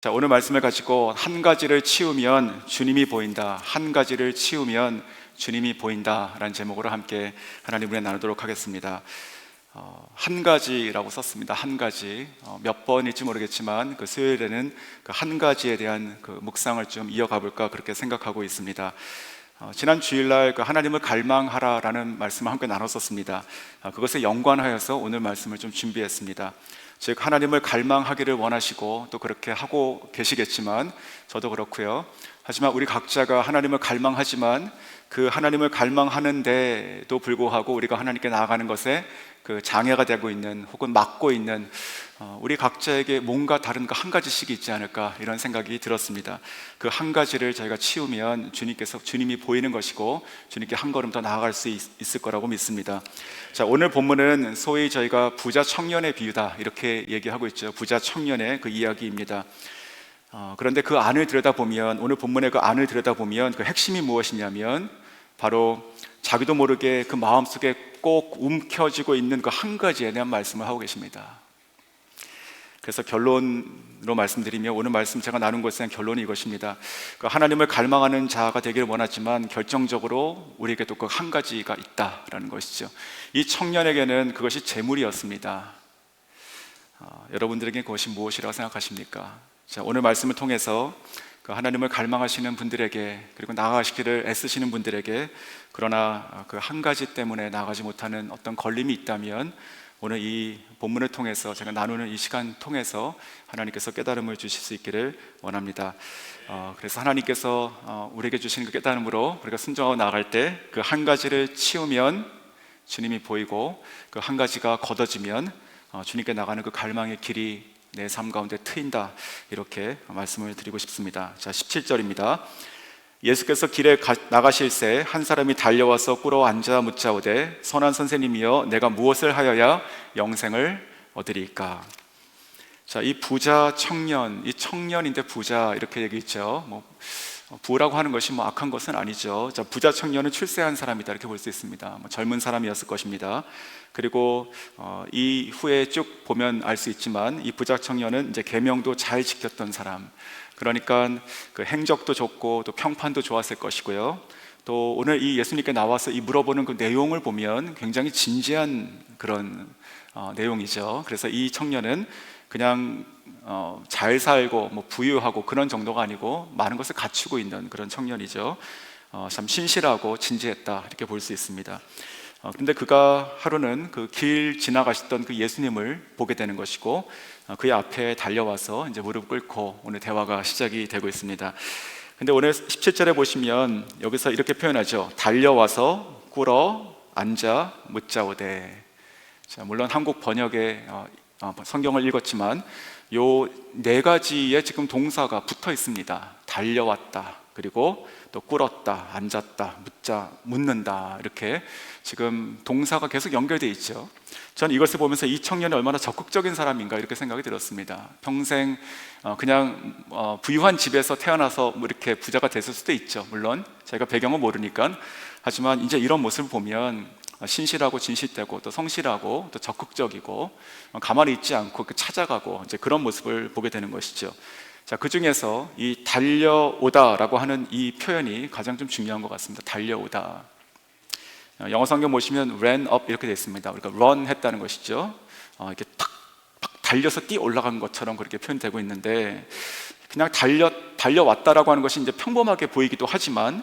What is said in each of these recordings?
자, 오늘 말씀을 가지고 한 가지를 치우면 주님이 보인다. 한 가지를 치우면 주님이 보인다 라는 제목으로 함께 하나님 은혜 나누도록 하겠습니다. 한 가지라고 썼습니다. 한 가지. 몇 번일지 모르겠지만 그 수요일에는 그 한 가지에 대한 그 묵상을 좀 이어가 볼까 그렇게 생각하고 있습니다. 지난 주일날 그 하나님을 갈망하라라는 말씀을 함께 나눴었습니다. 그것에 연관하여서 오늘 말씀을 좀 준비했습니다. 즉 하나님을 갈망하기를 원하시고 또 그렇게 하고 계시겠지만 저도 그렇고요. 하지만 우리 각자가 하나님을 갈망하지만 그 하나님을 갈망하는데도 불구하고 우리가 하나님께 나아가는 것에 그 장애가 되고 있는 혹은 막고 있는 우리 각자에게 뭔가 다른 거 한 가지씩 있지 않을까 이런 생각이 들었습니다. 그 한 가지를 저희가 치우면 주님이 보이는 것이고 주님께 한 걸음 더 나아갈 수 있을 거라고 믿습니다. 자, 오늘 본문은 소위 저희가 부자 청년의 비유다 이렇게 얘기하고 있죠. 부자 청년의 그 이야기입니다. 그런데 그 안을 들여다보면 오늘 본문의 그 안을 들여다보면 그 핵심이 무엇이냐면 바로 자기도 모르게 그 마음속에 꼭 움켜쥐고 있는 그 한 가지에 대한 말씀을 하고 계십니다. 그래서 결론으로 말씀드리면 오늘 말씀 제가 나눈 것에 대한 결론이 이것입니다. 그 하나님을 갈망하는 자가 되기를 원하지만 결정적으로 우리에게도 그 한 가지가 있다라는 것이죠. 이 청년에게는 그것이 재물이었습니다. 여러분들에게 그것이 무엇이라고 생각하십니까? 자, 오늘 말씀을 통해서 그 하나님을 갈망하시는 분들에게 그리고 나아가시기를 애쓰시는 분들에게 그러나 그 한 가지 때문에 나아가지 못하는 어떤 걸림이 있다면 오늘 이 본문을 통해서 제가 나누는 이 시간 통해서 하나님께서 깨달음을 주실 수 있기를 원합니다. 그래서 하나님께서 우리에게 주시는 그 깨달음으로 우리가 순종하고 나아갈 때 그 한 가지를 치우면 주님이 보이고 그 한 가지가 걷어지면 주님께 나가는 그 갈망의 길이 내 삶 가운데 트인다 이렇게 말씀을 드리고 싶습니다. 자, 17절입니다. 예수께서 길에 나가실새 한 사람이 달려와서 꿇어 앉아 묻자오되 선한 선생님이여 내가 무엇을 하여야 영생을 얻으리까? 자, 이 부자 청년, 이 청년인데 부자 이렇게 얘기했죠. 부라고 하는 것이 악한 것은 아니죠. 자, 부자 청년은 출세한 사람이다 이렇게 볼 수 있습니다. 젊은 사람이었을 것입니다. 그리고 이 후에 쭉 보면 알 수 있지만 이 부자 청년은 이제 계명도 잘 지켰던 사람. 그러니까 그 행적도 좋고 또 평판도 좋았을 것이고요. 또 오늘 이 예수님께 나와서 이 물어보는 그 내용을 보면 굉장히 진지한 그런 내용이죠. 그래서 이 청년은 그냥 잘 살고 부유하고 그런 정도가 아니고 많은 것을 갖추고 있는 그런 청년이죠. 참 신실하고 진지했다 이렇게 볼 수 있습니다. 그런데 그가 하루는 그 길 지나가셨던 그 예수님을 보게 되는 것이고 그의 앞에 달려와서 이제 무릎 꿇고 오늘 대화가 시작이 되고 있습니다. 근데 오늘 17절에 보시면 여기서 이렇게 표현하죠. 달려와서 꿇어 앉아 묻자오되. 자, 물론 한국 번역에 성경을 읽었지만 요 네 가지의 지금 동사가 붙어 있습니다. 달려왔다, 그리고 또 꿇었다, 앉았다, 묻는다 이렇게 지금 동사가 계속 연결되어 있죠. 저는 이것을 보면서 이 청년이 얼마나 적극적인 사람인가 이렇게 생각이 들었습니다. 평생 그냥 부유한 집에서 태어나서 이렇게 부자가 됐을 수도 있죠. 물론 제가 배경은 모르니까. 하지만 이제 이런 모습을 보면 신실하고 진실되고 또 성실하고 또 적극적이고 가만히 있지 않고 찾아가고 이제 그런 모습을 보게 되는 것이죠. 자, 그 중에서 이 달려오다라고 하는 이 표현이 가장 좀 중요한 것 같습니다. 달려오다. 영어 성경 보시면 ran up 이렇게 되어 있습니다. 우리가 run 했다는 것이죠. 이렇게 탁 달려서 뛰어 올라간 것처럼 그렇게 표현되고 있는데 그냥 달려왔다라고 하는 것이 이제 평범하게 보이기도 하지만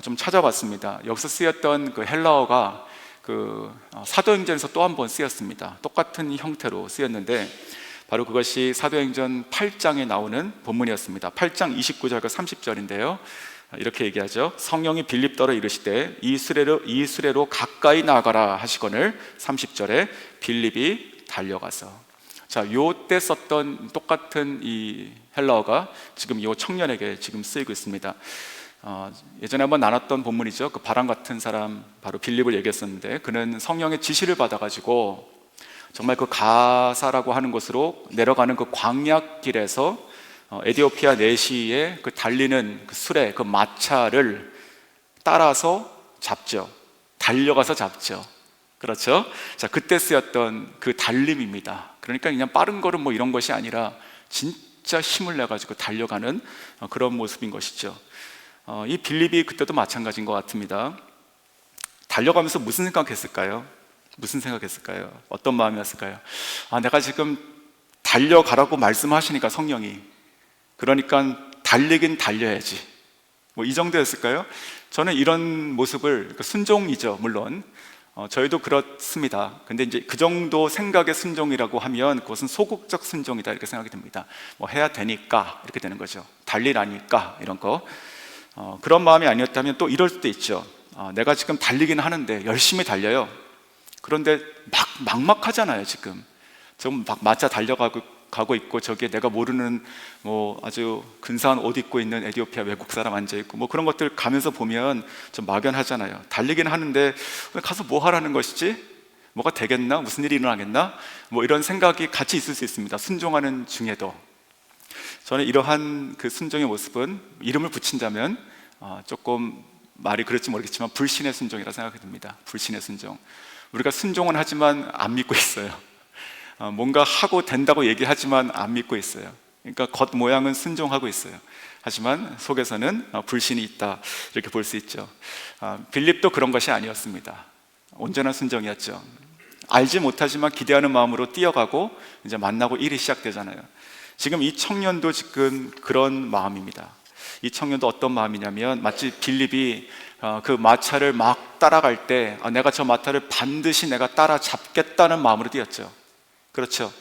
좀 찾아봤습니다. 여기서 쓰였던 그 헬라어가 그 사도행전에서 또 한 번 쓰였습니다. 똑같은 형태로 쓰였는데 바로 그것이 사도행전 8장에 나오는 본문이었습니다. 8장 29절과 30절인데요. 이렇게 얘기하죠. 성령이 빌립더러 이르시되 이 수레로 가까이 나가라 하시거늘 30절에 빌립이 달려가서. 자, 요때 썼던 똑같은 이 헬라어가 지금 이 청년에게 지금 쓰이고 있습니다. 예전에 한번 나눴던 본문이죠. 그 바람 같은 사람 바로 빌립을 얘기했었는데 그는 성령의 지시를 받아가지고 정말 그 가사라고 하는 곳으로 내려가는 그 광야길에서 에디오피아 내시에 그 달리는 그 수레, 그 마차를 따라서 잡죠. 달려가서 잡죠. 그렇죠? 자, 그때 쓰였던 그 달림입니다. 그러니까 그냥 빠른 걸음 이런 것이 아니라 진짜 힘을 내가지고 달려가는 그런 모습인 것이죠. 이 빌립이 그때도 마찬가지인 것 같습니다. 달려가면서 무슨 생각했을까요? 무슨 생각했을까요? 어떤 마음이었을까요? 내가 지금 달려가라고 말씀하시니까 성령이, 그러니까 달리긴 달려야지, 뭐 이 정도였을까요? 저는 이런 모습을, 순종이죠 물론, 저희도 그렇습니다. 근데 이제 그 정도 생각의 순종이라고 하면 그것은 소극적 순종이다 이렇게 생각이 듭니다. 뭐 해야 되니까 이렇게 되는 거죠. 달리라니까 이런 거. 그런 마음이 아니었다면 또 이럴 수도 있죠. 내가 지금 달리긴 하는데 열심히 달려요. 그런데 막막하잖아요. 지금 좀 막 마차 가고 있고, 저기에 내가 모르는 뭐 아주 근사한 옷 입고 있는 에티오피아 외국 사람 앉아 있고, 뭐 그런 것들 가면서 보면 좀 막연하잖아요. 달리긴 하는데 가서 뭐 하라는 것이지? 뭐가 되겠나? 무슨 일이 일어나겠나? 뭐 이런 생각이 같이 있을 수 있습니다. 순종하는 중에도. 저는 이러한 그 순종의 모습은 이름을 붙인다면 조금 말이 그럴지 모르겠지만 불신의 순종이라 생각이 듭니다. 불신의 순종. 우리가 순종은 하지만 안 믿고 있어요. 뭔가 하고 된다고 얘기하지만 안 믿고 있어요. 그러니까 겉모양은 순종하고 있어요. 하지만 속에서는 불신이 있다 이렇게 볼 수 있죠. 빌립도 그런 것이 아니었습니다. 온전한 순종이었죠. 알지 못하지만 기대하는 마음으로 뛰어가고 이제 만나고 일이 시작되잖아요. 지금 이 청년도 지금 그런 마음입니다. 이 청년도 어떤 마음이냐면 마치 빌립이 그 마차를 막 따라갈 때 내가 저 마차를 반드시 내가 따라잡겠다는 마음으로 뛰었죠. 그렇죠.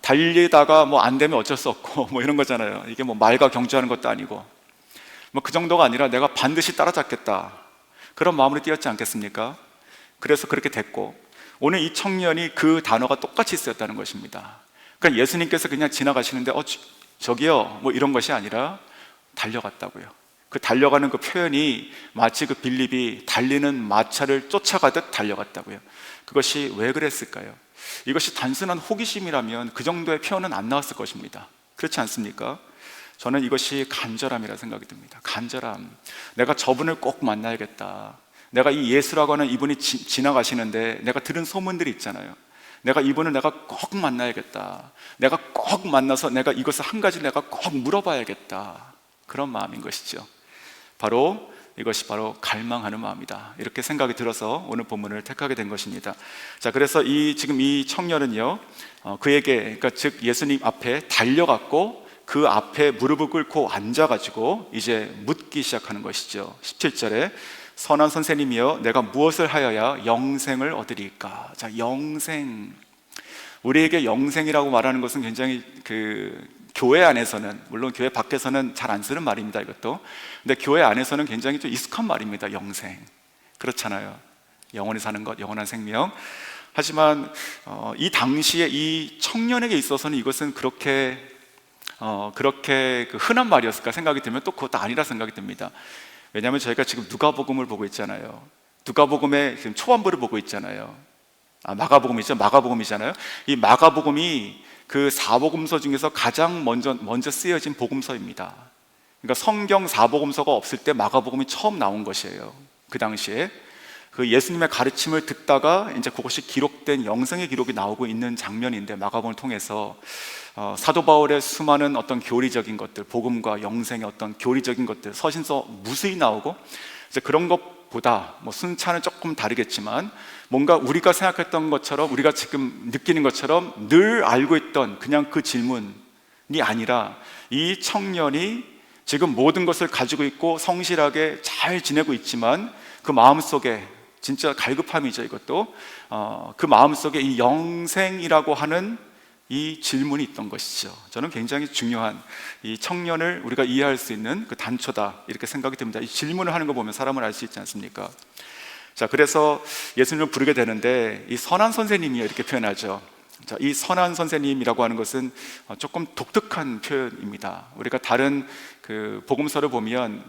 달리다가 뭐 안 되면 어쩔 수 없고 뭐 이런 거잖아요. 이게 뭐 말과 경주하는 것도 아니고 뭐 그 정도가 아니라 내가 반드시 따라잡겠다 그런 마음으로 뛰었지 않겠습니까? 그래서 그렇게 됐고, 오늘 이 청년이 그 단어가 똑같이 쓰였다는 것입니다. 그러니까 예수님께서 그냥 지나가시는데 저기요 뭐 이런 것이 아니라 달려갔다고요. 그 달려가는 그 표현이 마치 그 빌립이 달리는 마차를 쫓아가듯 달려갔다고요. 그것이 왜 그랬을까요? 이것이 단순한 호기심이라면 그 정도의 표현은 안 나왔을 것입니다. 그렇지 않습니까? 저는 이것이 간절함이라 생각이 듭니다. 간절함. 내가 저분을 꼭 만나야겠다. 내가 이 예수라고 하는 이분이 지나가시는데 내가 들은 소문들이 있잖아요. 이분을 내가 꼭 만나야겠다. 내가 꼭 만나서 내가 이것을 한 가지 내가 꼭 물어봐야겠다. 그런 마음인 것이죠. 이것이 바로 갈망하는 마음이다 이렇게 생각이 들어서 오늘 본문을 택하게 된 것입니다. 자, 그래서 지금 이 청년은요 그에게, 그러니까 즉 예수님 앞에 달려갔고 그 앞에 무릎을 꿇고 앉아가지고 이제 묻기 시작하는 것이죠. 17절에 선한 선생님이여 내가 무엇을 하여야 영생을 얻으리까? 자, 영생. 우리에게 영생이라고 말하는 것은 굉장히 교회 안에서는, 물론 교회 밖에서는 잘 안 쓰는 말입니다, 이것도. 근데 교회 안에서는 굉장히 좀 익숙한 말입니다, 영생. 그렇잖아요. 영원히 사는 것, 영원한 생명. 하지만 이 당시에 이 청년에게 있어서는 이것은 그렇게 흔한 말이었을까 생각이 들면 또 그것도 아니라 생각이 듭니다. 왜냐하면 저희가 지금 누가복음을 보고 있잖아요. 누가복음의 지금 초반부를 보고 있잖아요. 마가복음이잖아요. 이 마가복음이 그 사복음서 중에서 가장 먼저 쓰여진 복음서입니다. 그러니까 성경 사복음서가 없을 때 마가복음이 처음 나온 것이에요. 그 당시에 그 예수님의 가르침을 듣다가 이제 그것이 기록된 영성의 기록이 나오고 있는 장면인데, 마가복음을 통해서 사도 바울의 수많은 어떤 교리적인 것들, 복음과 영생의 어떤 교리적인 것들, 서신서 무수히 나오고, 이제 그런 것보다 뭐 순차는 조금 다르겠지만 뭔가 우리가 생각했던 것처럼, 우리가 지금 느끼는 것처럼 늘 알고 있던 그냥 그 질문이 아니라, 이 청년이 지금 모든 것을 가지고 있고 성실하게 잘 지내고 있지만 그 마음속에 진짜 갈급함이죠, 이것도. 그 마음속에 이 영생이라고 하는 이 질문이 있던 것이죠. 저는 굉장히 중요한 이 청년을 우리가 이해할 수 있는 그 단초다 이렇게 생각이 듭니다. 이 질문을 하는 거 보면 사람을 알 수 있지 않습니까? 자, 그래서 예수님을 부르게 되는데 이 선한 선생님이요 이렇게 표현하죠. 자, 이 선한 선생님이라고 하는 것은 조금 독특한 표현입니다. 우리가 다른 그 복음서를 보면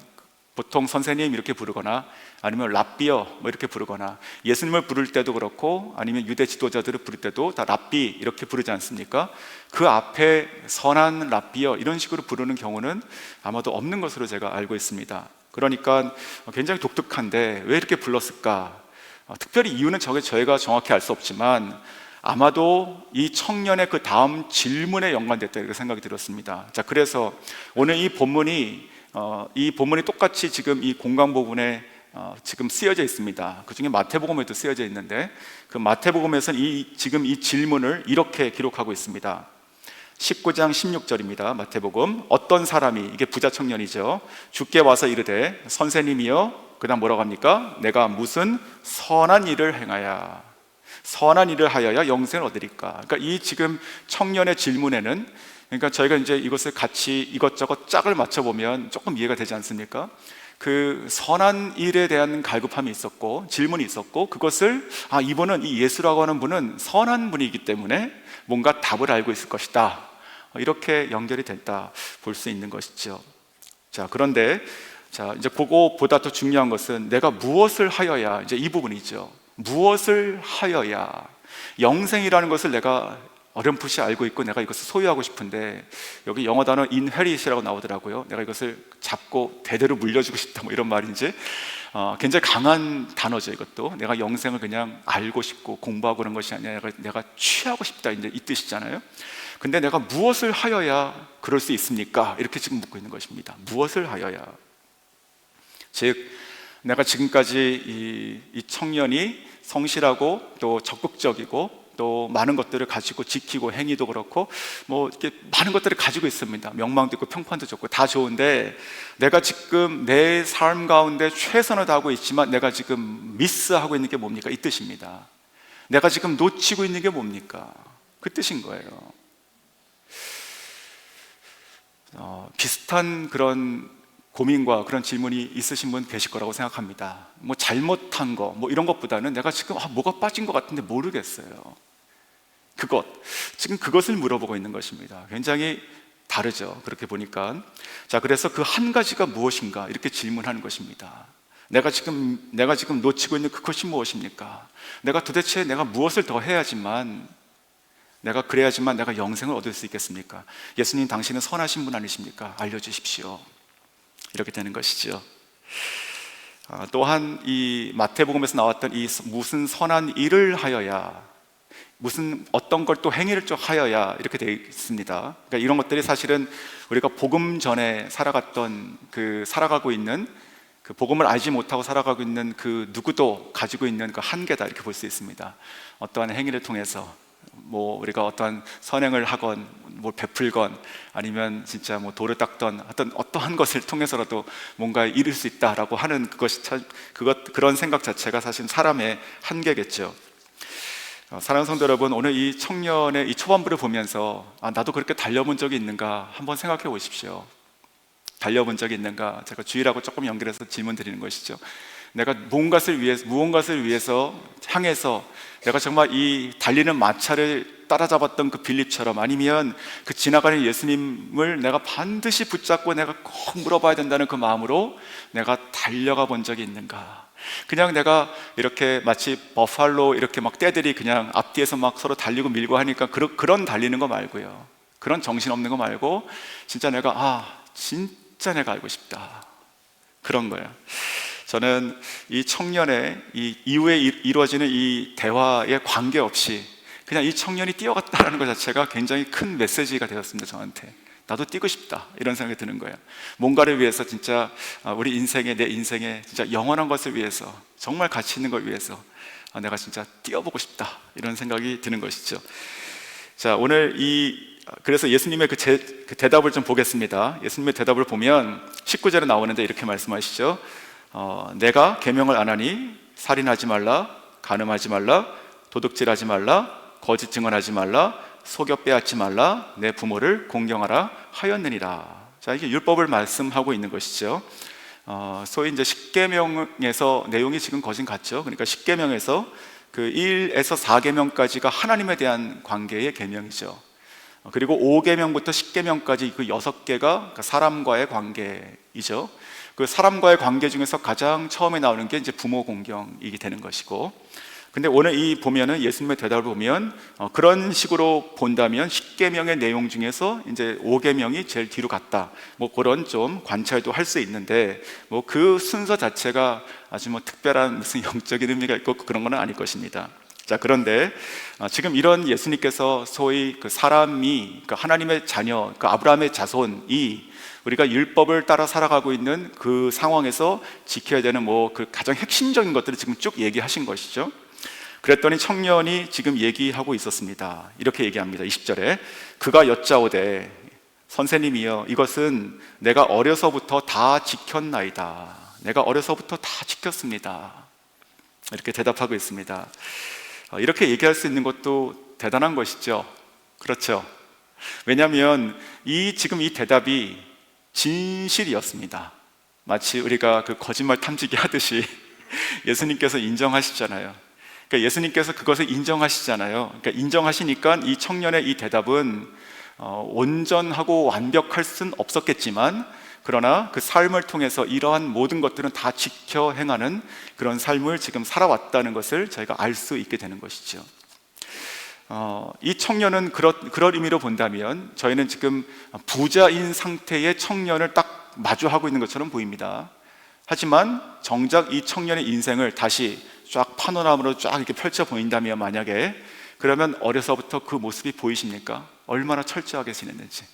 보통 선생님 이렇게 부르거나 아니면 랍비어 뭐 이렇게 부르거나, 예수님을 부를 때도 그렇고 아니면 유대 지도자들을 부를 때도 다 랍비 이렇게 부르지 않습니까? 그 앞에 선한 랍비어 이런 식으로 부르는 경우는 아마도 없는 것으로 제가 알고 있습니다. 그러니까 굉장히 독특한데 왜 이렇게 불렀을까? 특별히 이유는 저희가 정확히 알 수 없지만 아마도 이 청년의 그 다음 질문에 연관됐다 이렇게 생각이 들었습니다. 자, 그래서 오늘 이 본문이 똑같이 지금 이 공강 부분에 지금 쓰여져 있습니다. 그 중에 마태복음에도 쓰여져 있는데 그 마태복음에서는 지금 이 질문을 이렇게 기록하고 있습니다. 19장 16절입니다. 마태복음. 어떤 사람이, 이게 부자 청년이죠, 주께 와서 이르되 선생님이여, 그 다음 뭐라고 합니까? 내가 무슨 선한 일을 행하야, 선한 일을 하여야 영생을 얻으리까? 그러니까 이 지금 청년의 질문에는, 그러니까 저희가 이제 이것을 같이 이것저것 짝을 맞춰보면 조금 이해가 되지 않습니까? 그 선한 일에 대한 갈급함이 있었고 질문이 있었고, 그것을 이분은, 이 예수라고 하는 분은 선한 분이기 때문에 뭔가 답을 알고 있을 것이다, 이렇게 연결이 됐다 볼 수 있는 것이죠. 자, 그런데 이제 그거보다 더 중요한 것은 내가 무엇을 하여야, 이제 이 부분이죠. 무엇을 하여야, 영생이라는 것을 내가 어렴풋이 알고 있고 내가 이것을 소유하고 싶은데, 여기 영어 단어 inherit이라고 나오더라고요. 내가 이것을 잡고 대대로 물려주고 싶다, 뭐 이런 말인지 굉장히 강한 단어죠. 이것도 내가 영생을 그냥 알고 싶고 공부하고 그런 것이 아니라 내가 취하고 싶다, 이제 이 뜻이잖아요. 근데 내가 무엇을 하여야 그럴 수 있습니까? 이렇게 지금 묻고 있는 것입니다. 무엇을 하여야, 즉 내가 지금까지 이 청년이 성실하고 또 적극적이고 또 많은 것들을 가지고 지키고, 행위도 그렇고 뭐 이렇게 많은 것들을 가지고 있습니다. 명망도 있고 평판도 좋고 다 좋은데, 내가 지금 내 삶 가운데 최선을 다하고 있지만 내가 지금 미스하고 있는 게 뭡니까? 이 뜻입니다. 내가 지금 놓치고 있는 게 뭡니까? 그 뜻인 거예요. 비슷한 그런 고민과 그런 질문이 있으신 분 계실 거라고 생각합니다. 뭐 잘못한 거, 뭐 이런 것보다는 내가 지금 뭐가 빠진 것 같은데 모르겠어요. 지금 그것을 물어보고 있는 것입니다. 굉장히 다르죠, 그렇게 보니까. 자, 그래서 그 한 가지가 무엇인가, 이렇게 질문하는 것입니다. 내가 지금 놓치고 있는 그것이 무엇입니까? 도대체 내가 무엇을 더 해야지만, 그래야지만 내가 영생을 얻을 수 있겠습니까? 예수님, 당신은 선하신 분 아니십니까? 알려주십시오. 이렇게 되는 것이죠. 또한 이 마태복음에서 나왔던 이 무슨 선한 일을 하여야, 무슨 어떤 걸 또 행위를 좀 하여야, 이렇게 되어 있습니다. 그러니까 이런 것들이 사실은 우리가 복음 전에 살아가고 있는, 그 복음을 알지 못하고 살아가고 있는 그 누구도 가지고 있는 그 한계다, 이렇게 볼 수 있습니다. 어떠한 행위를 통해서 뭐 우리가 어떠한 선행을 하건, 뭘 베풀건, 아니면 진짜 뭐 돌을 닦던 어떠한 것을 통해서라도 뭔가 이룰 수 있다라고 하는 그런 생각 자체가 사실 사람의 한계겠죠. 사랑하는 성도 여러분, 오늘 이 청년의 이 초반부를 보면서 나도 그렇게 달려본 적이 있는가 한번 생각해 보십시오. 달려본 적이 있는가? 제가 주일하고 조금 연결해서 질문 드리는 것이죠. 내가 무언가를 위해서 향해서 내가 정말 이 달리는 마차를 따라잡았던 그 빌립처럼, 아니면 그 지나가는 예수님을 내가 반드시 붙잡고 내가 꼭 물어봐야 된다는 그 마음으로 내가 달려가 본 적이 있는가? 그냥 내가 이렇게 마치 버팔로 이렇게 막 떼들이 그냥 앞뒤에서 막 서로 달리고 밀고 하니까 그런 달리는 거 말고요, 그런 정신없는 거 말고 진짜 진짜 내가 알고 싶다, 그런 거예요. 저는 이 청년의 이 이후에 이루어지는 이 대화에 관계없이 그냥 이 청년이 뛰어갔다는 것 자체가 굉장히 큰 메시지가 되었습니다. 저한테 나도 뛰고 싶다, 이런 생각이 드는 거예요. 뭔가를 위해서, 진짜 내 인생에 진짜 영원한 것을 위해서, 정말 가치 있는 걸 위해서 내가 진짜 뛰어보고 싶다, 이런 생각이 드는 것이죠. 자, 오늘 그래서 예수님의 그 대답을 좀 보겠습니다. 예수님의 대답을 보면 19절에 나오는데 이렇게 말씀하시죠. 내가 계명을 안 하니 살인하지 말라, 간음하지 말라, 도둑질하지 말라, 거짓 증언하지 말라, 속여 빼앗지 말라, 내 부모를 공경하라 하였느니라. 자, 이게 율법을 말씀하고 있는 것이죠. 소위 이제 십계명에서 내용이 지금 거진 같죠. 그러니까 십계명에서 그 1에서 4계명까지가 하나님에 대한 관계의 계명이죠. 그리고 5계명부터 10계명까지 그 6개가 사람과의 관계이죠. 그 사람과의 관계 중에서 가장 처음에 나오는 게 이제 부모 공경이게 되는 것이고, 근데 오늘 보면은 예수님의 대답을 보면 그런 식으로 본다면 10계명의 내용 중에서 이제 5계명이 제일 뒤로 갔다, 뭐 그런 좀 관찰도 할 수 있는데, 뭐 그 순서 자체가 아주 뭐 특별한 무슨 영적인 의미가 있고 그런 건 아닐 것입니다. 자, 그런데 지금 이런 예수님께서 소위 그 사람이, 그 하나님의 자녀, 그 아브라함의 자손이 우리가 율법을 따라 살아가고 있는 그 상황에서 지켜야 되는 그 가장 핵심적인 것들을 지금 쭉 얘기하신 것이죠. 그랬더니 청년이 지금 얘기하고 있었습니다. 이렇게 얘기합니다. 20절에 그가 여짜오되 선생님이여 이것은 내가 어려서부터 다 지켰나이다. 내가 어려서부터 다 지켰습니다. 이렇게 대답하고 있습니다. 이렇게 얘기할 수 있는 것도 대단한 것이죠. 그렇죠? 왜냐하면 지금 이 대답이 진실이었습니다. 마치 우리가 그 거짓말 탐지기 하듯이 예수님께서 인정하시잖아요. 그러니까 예수님께서 그것을 인정하시잖아요. 그러니까 인정하시니까 이 청년의 이 대답은 온전하고 완벽할 순 없었겠지만, 그러나 그 삶을 통해서 이러한 모든 것들은 다 지켜 행하는 그런 삶을 지금 살아왔다는 것을 저희가 알 수 있게 되는 것이죠. 이 청년은 그런 의미로 본다면 저희는 지금 부자인 상태의 청년을 딱 마주하고 있는 것처럼 보입니다. 하지만 정작 이 청년의 인생을 다시 쫙 파노라마로 쫙 이렇게 펼쳐 보인다면, 만약에 그러면 어려서부터 그 모습이 보이십니까? 얼마나 철저하게 지냈는지,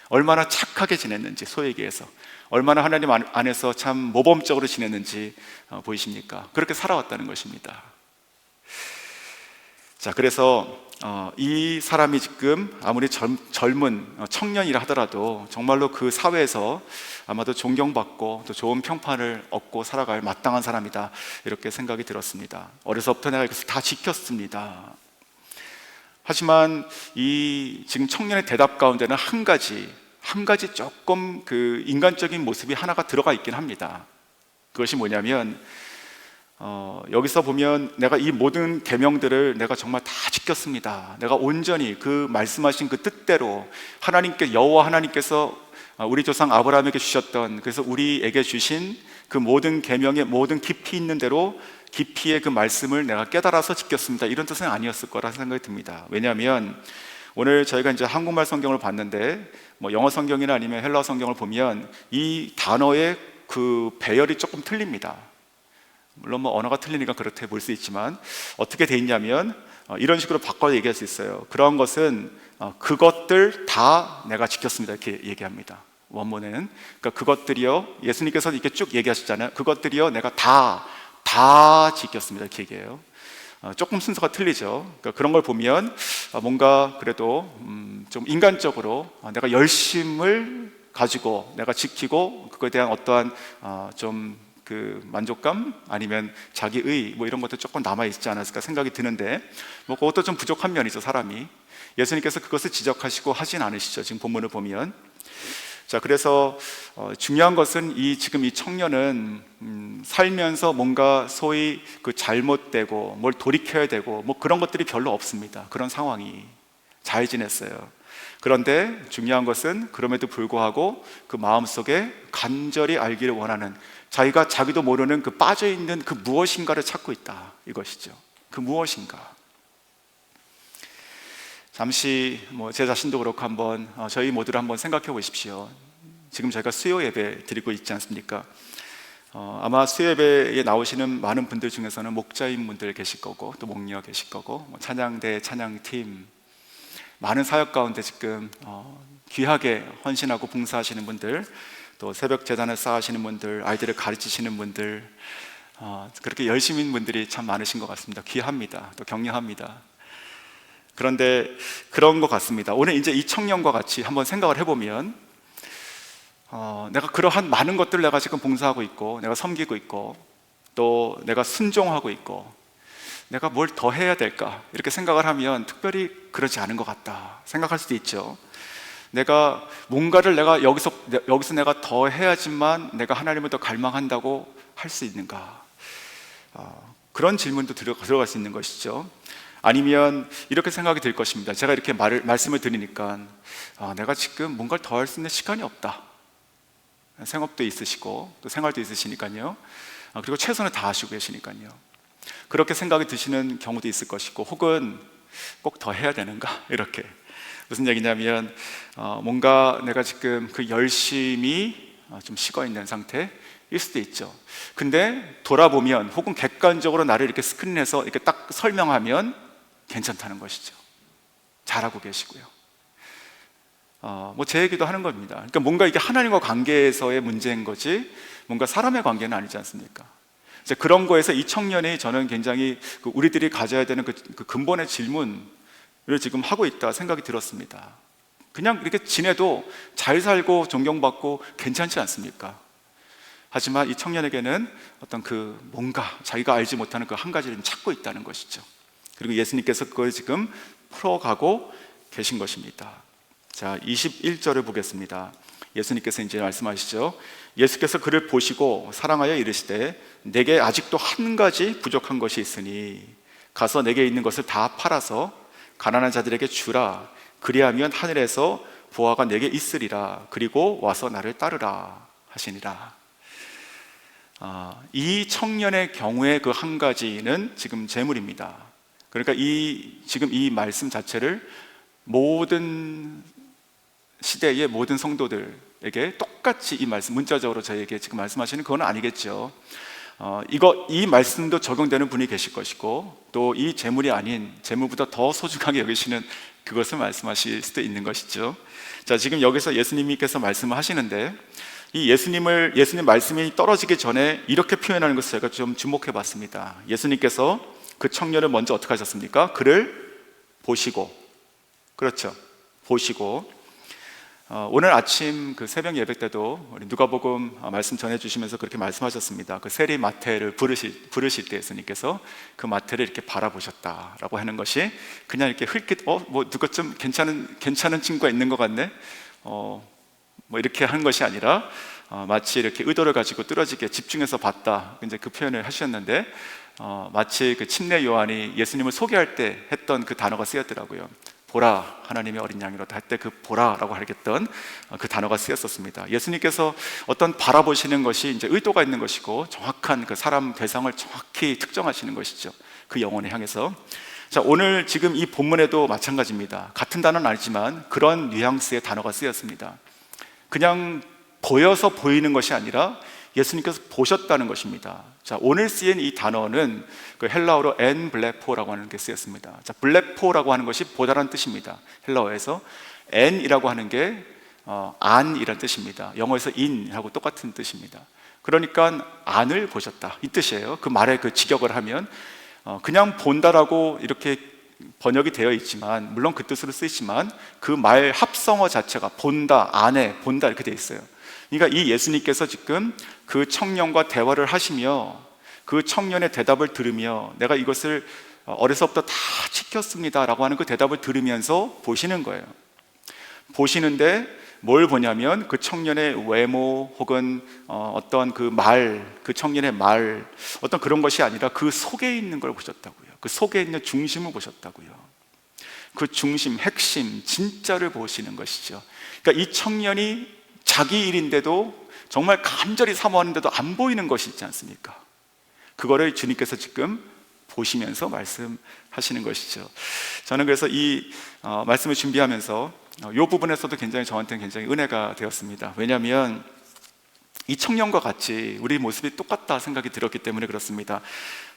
얼마나 착하게 지냈는지, 소위 얘기해서 얼마나 하나님 안에서 참 모범적으로 지냈는지 보이십니까? 그렇게 살아왔다는 것입니다. 자, 그래서 이 사람이 지금 아무리 젊은 청년이라 하더라도 정말로 그 사회에서 아마도 존경받고 또 좋은 평판을 얻고 살아갈 마땅한 사람이다, 이렇게 생각이 들었습니다. 어려서부터 내가 이것을 다 지켰습니다. 하지만 이 지금 청년의 대답 가운데는 한 가지 조금 그 인간적인 모습이 하나가 들어가 있긴 합니다. 그것이 뭐냐면 여기서 보면 내가 이 모든 계명들을 내가 정말 다 지켰습니다. 내가 온전히 그 말씀하신 그 뜻대로 여호와 하나님께서 우리 조상 아브라함에게 주셨던, 그래서 우리에게 주신 그 모든 계명의 모든 깊이 있는 대로 깊이의 그 말씀을 내가 깨달아서 지켰습니다, 이런 뜻은 아니었을 거라 생각이 듭니다. 왜냐하면 오늘 저희가 이제 한국말 성경을 봤는데 영어 성경이나 아니면 헬라어 성경을 보면 이 단어의 그 배열이 조금 틀립니다. 물론 언어가 틀리니까 그렇게 볼 수 있지만, 어떻게 돼 있냐면 이런 식으로 바꿔 얘기할 수 있어요. 그런 것은 그것들 다 내가 지켰습니다, 이렇게 얘기합니다. 원문에는 그러니까 그것들이요, 예수님께서 이렇게 쭉 얘기하셨잖아요. 그것들이요 내가 다 지켰습니다, 이렇게 얘기해요. 조금 순서가 틀리죠. 그러니까 그런 걸 보면 뭔가 그래도 좀 인간적으로 내가 열심을 가지고 내가 지키고 그거에 대한 어떠한 좀 그 만족감 아니면 자기의 이런 것도 조금 남아있지 않았을까 생각이 드는데, 그것도 좀 부족한 면이죠, 사람이. 예수님께서 그것을 지적하시고 하진 않으시죠, 지금 본문을 보면. 자, 그래서 중요한 것은 지금 이 청년은 살면서 뭔가 소위 그 잘못되고 뭘 돌이켜야 되고 그런 것들이 별로 없습니다. 그런 상황이 잘 지냈어요. 그런데 중요한 것은 그럼에도 불구하고 그 마음속에 간절히 알기를 원하는, 자기도 모르는 그 빠져있는 그 무엇인가를 찾고 있다, 이것이죠. 그 무엇인가. 잠시 제 자신도 그렇고 한번 저희 모두를 한번 생각해 보십시오. 지금 저희가 수요 예배 드리고 있지 않습니까? 아마 수요 예배에 나오시는 많은 분들 중에서는 목자인 분들 계실 거고, 또 목녀 계실 거고, 찬양대, 찬양팀, 많은 사역 가운데 지금 귀하게 헌신하고 봉사하시는 분들, 또 새벽 재단을 쌓으시는 분들, 아이들을 가르치시는 분들, 그렇게 열심인 분들이 참 많으신 것 같습니다. 귀합니다. 또 격려합니다. 그런데 그런 것 같습니다. 오늘 이제 이 청년과 같이 한번 생각을 해보면 내가 그러한 많은 것들을 내가 지금 봉사하고 있고, 내가 섬기고 있고, 또 내가 순종하고 있고, 내가 뭘 더 해야 될까, 이렇게 생각을 하면 특별히 그러지 않은 것 같다 생각할 수도 있죠. 내가 뭔가를 내가 여기서 내가 더 해야지만 내가 하나님을 더 갈망한다고 할 수 있는가, 그런 질문도 들어갈 수 있는 것이죠. 아니면 이렇게 생각이 들 것입니다. 제가 이렇게 말씀을 드리니까 내가 지금 뭔가를 더 할 수 있는 시간이 없다. 생업도 있으시고 또 생활도 있으시니까요. 그리고 최선을 다하시고 계시니까요. 그렇게 생각이 드시는 경우도 있을 것이고, 혹은 꼭 더 해야 되는가, 이렇게. 무슨 얘기냐면 뭔가 내가 지금 그 열심히 좀 식어있는 상태일 수도 있죠. 근데 돌아보면, 혹은 객관적으로 나를 이렇게 스크린에서 이렇게 딱 설명하면 괜찮다는 것이죠. 잘하고 계시고요. 제 얘기도 하는 겁니다. 그러니까 뭔가 이게 하나님과 관계에서의 문제인 거지 뭔가 사람의 관계는 아니지 않습니까? 이제 그런 거에서 이 청년이 저는 굉장히 우리들이 가져야 되는 그 근본의 질문을 지금 하고 있다 생각이 들었습니다. 그냥 이렇게 지내도 잘 살고 존경받고 괜찮지 않습니까? 하지만 이 청년에게는 어떤 뭔가 자기가 알지 못하는 그 한 가지를 찾고 있다는 것이죠. 그리고 예수님께서 그걸 지금 풀어가고 계신 것입니다. 자, 21절을 보겠습니다. 예수님께서 이제 말씀하시죠. 예수께서 그를 보시고 사랑하여 이르시되 내게 아직도 한 가지 부족한 것이 있으니 가서 내게 있는 것을 다 팔아서 가난한 자들에게 주라. 그리하면 하늘에서 보화가 내게 있으리라. 그리고 와서 나를 따르라 하시니라. 이 청년의 경우에 그 한 가지는 지금 재물입니다. 그러니까 지금 이 말씀 자체를 모든 시대의 모든 성도들에게 똑같이 이 말씀 문자적으로 저에게 지금 말씀하시는 그건 아니겠죠. 이 말씀도 적용되는 분이 계실 것이고 또 이 재물이 아닌 재물보다 더 소중하게 여기시는 그것을 말씀하실 수도 있는 것이죠. 자, 지금 여기서 예수님께서 말씀을 하시는데 이 예수님 말씀이 떨어지기 전에 이렇게 표현하는 것을 제가 좀 주목해 봤습니다. 예수님께서 그 청년을 먼저 어떻게 하셨습니까? 그를 보시고, 그렇죠, 보시고 오늘 아침 그 새벽 예배 때도 우리 누가복음 말씀 전해주시면서 그렇게 말씀하셨습니다. 그 세리 마태를 부르실 때 예수님께서 그 마태를 이렇게 바라보셨다라고 하는 것이 그냥 이렇게 흘끗 누가 좀 괜찮은 친구가 있는 것 같네 이렇게 하는 것이 아니라 마치 이렇게 의도를 가지고 뚫어지게 집중해서 봤다, 이제 그 표현을 하셨는데 마치 그 침례 요한이 예수님을 소개할 때 했던 그 단어가 쓰였더라고요. 보라 하나님의 어린 양이로다 할 때 그 보라라고 하겠던 그 단어가 쓰였었습니다. 예수님께서 어떤 바라보시는 것이 이제 의도가 있는 것이고 정확한 그 사람 대상을 정확히 특정하시는 것이죠. 그 영혼을 향해서. 자, 오늘 지금 이 본문에도 마찬가지입니다. 같은 단어는 아니지만 그런 뉘앙스의 단어가 쓰였습니다. 그냥 보여서 보이는 것이 아니라 예수님께서 보셨다는 것입니다. 자, 오늘 쓰인 이 단어는 그 헬라어로 엔 블레포라고 하는 게 쓰였습니다. 자, 블레포라고 하는 것이 보다라는 뜻입니다. 헬라어에서 엔이라고 하는 게 안이라는 뜻입니다. 영어에서 인하고 똑같은 뜻입니다. 그러니까 안을 보셨다 이 뜻이에요. 그 말의 그 직역을 하면 그냥 본다라고 이렇게 번역이 되어 있지만 물론 그 뜻으로 쓰이지만 그 말 합성어 자체가 본다, 안에 본다 이렇게 되어 있어요. 그러니까 이 예수님께서 지금 그 청년과 대화를 하시며 그 청년의 대답을 들으며 내가 이것을 어려서부터 다 지켰습니다 라고 하는 그 대답을 들으면서 보시는 거예요. 보시는데 뭘 보냐면 그 청년의 외모 혹은 어떤 그 청년의 말 어떤 그런 것이 아니라 그 속에 있는 걸 보셨다고요. 그 속에 있는 중심을 보셨다고요. 그 중심, 핵심, 진짜를 보시는 것이죠. 그러니까 이 청년이 자기 일인데도 정말 간절히 사모하는데도 안 보이는 것이 있지 않습니까? 그거를 주님께서 지금 보시면서 말씀하시는 것이죠. 저는 그래서 이 말씀을 준비하면서 이 부분에서도 저한테는 굉장히 은혜가 되었습니다. 왜냐하면 이 청년과 같이 우리 모습이 똑같다 생각이 들었기 때문에 그렇습니다.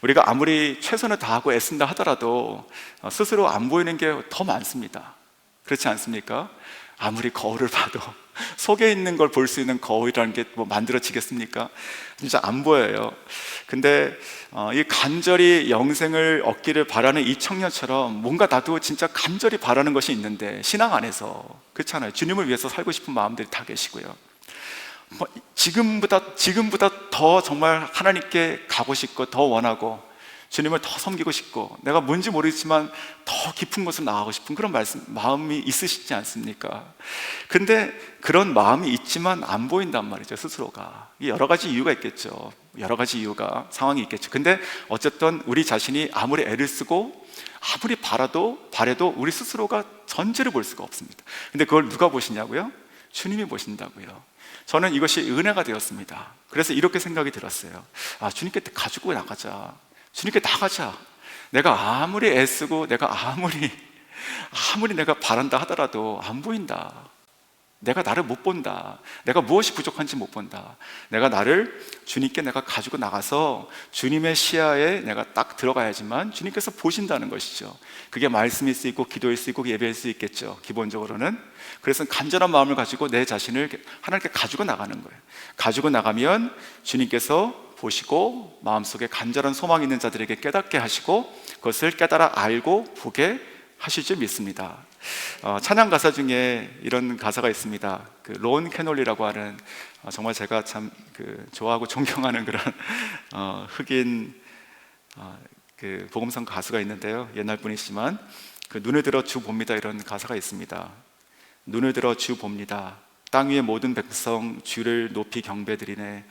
우리가 아무리 최선을 다하고 애쓴다 하더라도 스스로 안 보이는 게 더 많습니다. 그렇지 않습니까? 아무리 거울을 봐도 속에 있는 걸 볼 수 있는 거울이라는 게 만들어지겠습니까? 진짜 안 보여요. 근데 이 간절히 영생을 얻기를 바라는 이 청년처럼 뭔가 나도 진짜 간절히 바라는 것이 있는데 신앙 안에서 그렇잖아요. 주님을 위해서 살고 싶은 마음들이 다 계시고요. 지금보다 더 정말 하나님께 가고 싶고 더 원하고 주님을 더 섬기고 싶고 내가 뭔지 모르겠지만 더 깊은 곳으로 나가고 싶은 그런 마음이 있으시지 않습니까? 근데 그런 마음이 있지만 안 보인단 말이죠, 스스로가. 여러 가지 이유가 있겠죠. 여러 가지 이유가, 상황이 있겠죠. 근데 어쨌든 우리 자신이 아무리 애를 쓰고 아무리 바라도 우리 스스로가 전체를 볼 수가 없습니다. 근데 그걸 누가 보시냐고요? 주님이 보신다고요. 저는 이것이 은혜가 되었습니다. 그래서 이렇게 생각이 들었어요. 주님께 가지고 나가자. 주님께 나가자. 내가 아무리 애쓰고 내가 아무리 내가 바란다 하더라도 안 보인다. 내가 나를 못 본다. 내가 무엇이 부족한지 못 본다. 내가 나를 주님께 내가 가지고 나가서 주님의 시야에 내가 딱 들어가야지만 주님께서 보신다는 것이죠. 그게 말씀일 수 있고 기도일 수 있고 예배일 수 있겠죠, 기본적으로는. 그래서 간절한 마음을 가지고 내 자신을 하나님께 가지고 나가는 거예요. 가지고 나가면 주님께서 보시고 마음속에 간절한 소망이 있는 자들에게 깨닫게 하시고 그것을 깨달아 알고 보게 하실 줄 믿습니다. 찬양 가사 중에 이런 가사가 있습니다. 론 캐놀리라고 하는 정말 제가 참 좋아하고 존경하는 그런 흑인 복음성 가수가 있는데요. 옛날 분이시지만 눈을 들어 주 봅니다 이런 가사가 있습니다. 눈을 들어 주 봅니다. 땅 위의 모든 백성 주를 높이 경배드리네.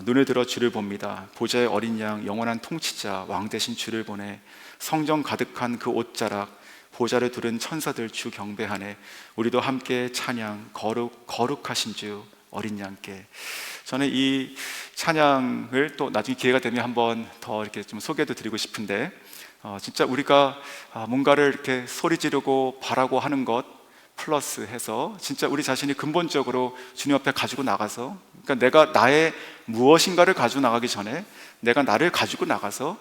눈을 들어 주를 봅니다. 보좌의 어린 양 영원한 통치자 왕 대신 주를 보내. 성전 가득한 그 옷자락 보좌를 두른 천사들 주 경배하네. 우리도 함께 찬양 거룩하신 주 어린 양께. 저는 이 찬양을 또 나중에 기회가 되면 한번 더 이렇게 좀 소개도 드리고 싶은데 진짜 우리가 뭔가를 이렇게 소리 지르고 바라고 하는 것 플러스 해서 진짜 우리 자신이 근본적으로 주님 앞에 가지고 나가서, 그러니까 내가 나의 무엇인가를 가지고 나가기 전에 내가 나를 가지고 나가서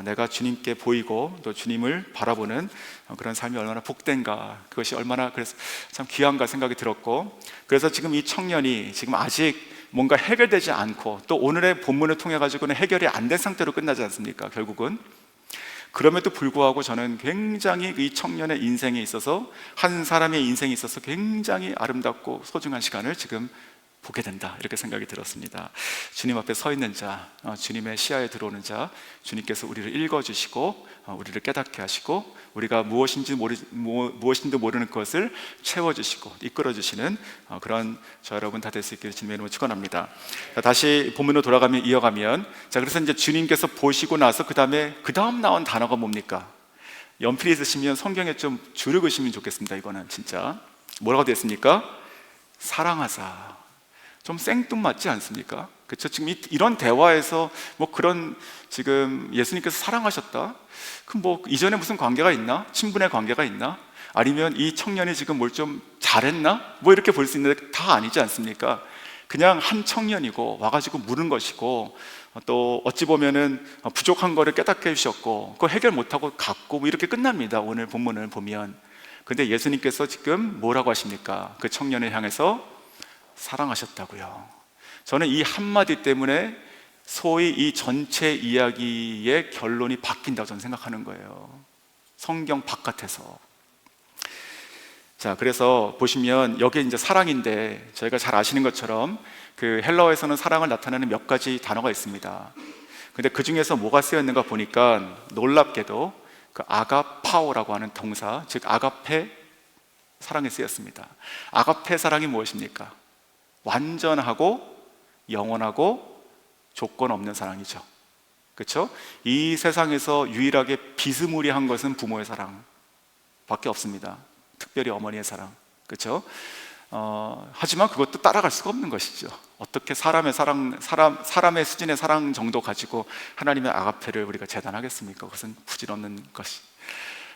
내가 주님께 보이고 또 주님을 바라보는 그런 삶이 얼마나 복된가, 그것이 얼마나 그래서 참 귀한가 생각이 들었고, 그래서 지금 이 청년이 지금 아직 뭔가 해결되지 않고 또 오늘의 본문을 통해 가지고는 해결이 안 된 상태로 끝나지 않습니까? 결국은. 그럼에도 불구하고 저는 굉장히 이 청년의 인생에 있어서, 한 사람의 인생에 있어서 굉장히 아름답고 소중한 시간을 지금 보게 된다, 이렇게 생각이 들었습니다. 주님 앞에 서 있는 자, 주님의 시야에 들어오는 자, 주님께서 우리를 읽어주시고 우리를 깨닫게 하시고 우리가 무엇인지도 모르는 것을 채워주시고 이끌어주시는 그런 저 여러분 다 될 수 있기를 주님의 이름으로 축원합니다. 다시 본문으로 돌아가면 이어가면, 자 그래서 이제 주님께서 보시고 나서 그 다음 나온 단어가 뭡니까? 연필이 있으시면 성경에 좀 줄을 그으시면 좋겠습니다. 이거는 진짜 뭐라고 되어 있습니까? 사랑하사. 좀 생뚱맞지 않습니까? 그렇죠? 지금 이런 대화에서 뭐 그런 지금 예수님께서 사랑하셨다? 그럼 뭐 이전에 무슨 관계가 있나? 친분의 관계가 있나? 아니면 이 청년이 지금 뭘 좀 잘했나? 뭐 이렇게 볼 수 있는데 다 아니지 않습니까? 그냥 한 청년이고 와가지고 물은 것이고 또 어찌 보면은 부족한 거를 깨닫게 해주셨고 그거 해결 못하고 갔고 뭐 이렇게 끝납니다. 오늘 본문을 보면. 근데 예수님께서 지금 뭐라고 하십니까? 그 청년을 향해서 사랑하셨다고요. 저는 이 한마디 때문에 소위 이 전체 이야기의 결론이 바뀐다고 저는 생각하는 거예요. 성경 바깥에서. 자, 그래서 보시면 여기 이제 사랑인데 저희가 잘 아시는 것처럼 그 헬라어에서는 사랑을 나타내는 몇 가지 단어가 있습니다. 근데 그 중에서 뭐가 쓰여 있는가 보니까 놀랍게도 그 아가파오라고 하는 동사, 즉 아가페 사랑이 쓰였습니다. 아가페 사랑이 무엇입니까? 완전하고 영원하고 조건 없는 사랑이죠. 그렇죠? 이 세상에서 유일하게 비스무리한 것은 부모의 사랑 밖에 없습니다. 특별히 어머니의 사랑. 그렇죠? 하지만 그것도 따라갈 수가 없는 것이죠. 어떻게 사람의 수준의 사랑 정도 가지고 하나님의 아가페를 우리가 재단하겠습니까? 그것은 부질없는 것이.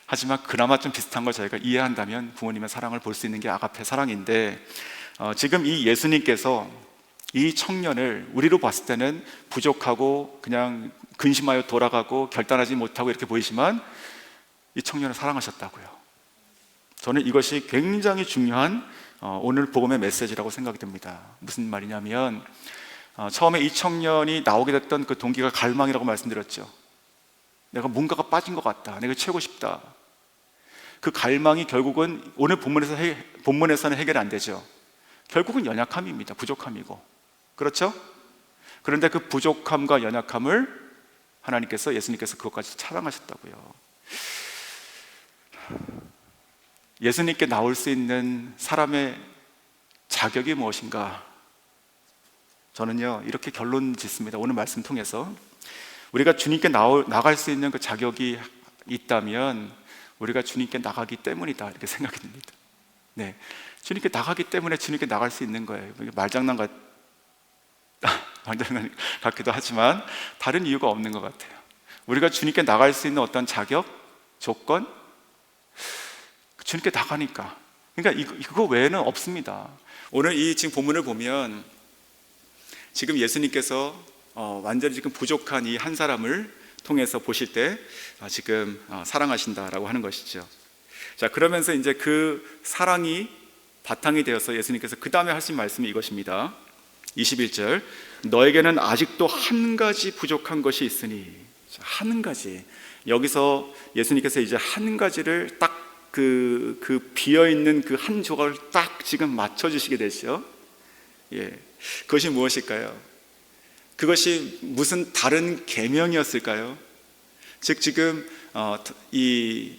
하지만 그나마 좀 비슷한 걸 저희가 이해한다면 부모님의 사랑을 볼 수 있는 게 아가페 사랑인데, 지금 이 예수님께서 이 청년을 우리로 봤을 때는 부족하고 그냥 근심하여 돌아가고 결단하지 못하고 이렇게 보이지만 이 청년을 사랑하셨다고요. 저는 이것이 굉장히 중요한 오늘 복음의 메시지라고 생각이 듭니다. 무슨 말이냐면 처음에 이 청년이 나오게 됐던 그 동기가 갈망이라고 말씀드렸죠. 내가 뭔가가 빠진 것 같다, 내가 채우고 싶다. 그 갈망이 결국은 오늘 본문에서는 해결이 안 되죠. 결국은 연약함입니다. 부족함이고. 그렇죠? 그런데 그 부족함과 연약함을 하나님께서, 예수님께서 그것까지 사랑하셨다고요. 예수님께 나올 수 있는 사람의 자격이 무엇인가? 저는요 이렇게 결론 짓습니다. 오늘 말씀 통해서 우리가 주님께 나갈 수 있는 그 자격이 있다면 우리가 주님께 나가기 때문이다, 이렇게 생각이 듭니다. 네, 주님께 나가기 때문에 주님께 나갈 수 있는 거예요. 말장난 같기도 하지만 다른 이유가 없는 것 같아요. 우리가 주님께 나갈 수 있는 어떤 자격, 조건, 주님께 나가니까 그러니까 그거 외에는 없습니다. 오늘 이 지금 본문을 보면 지금 예수님께서 완전히 지금 부족한 이 한 사람을 통해서 보실 때 지금 사랑하신다라고 하는 것이죠. 자, 그러면서 이제 그 사랑이 바탕이 되어서 예수님께서 그 다음에 하신 말씀이 이것입니다. 21절, 너에게는 아직도 한 가지 부족한 것이 있으니. 자, 한 가지. 여기서 예수님께서 이제 한 가지를 딱 그 비어있는 그 한 조각을 딱 지금 맞춰주시게 되죠. 예, 그것이 무엇일까요? 그것이 무슨 다른 계명이었을까요? 즉 지금 이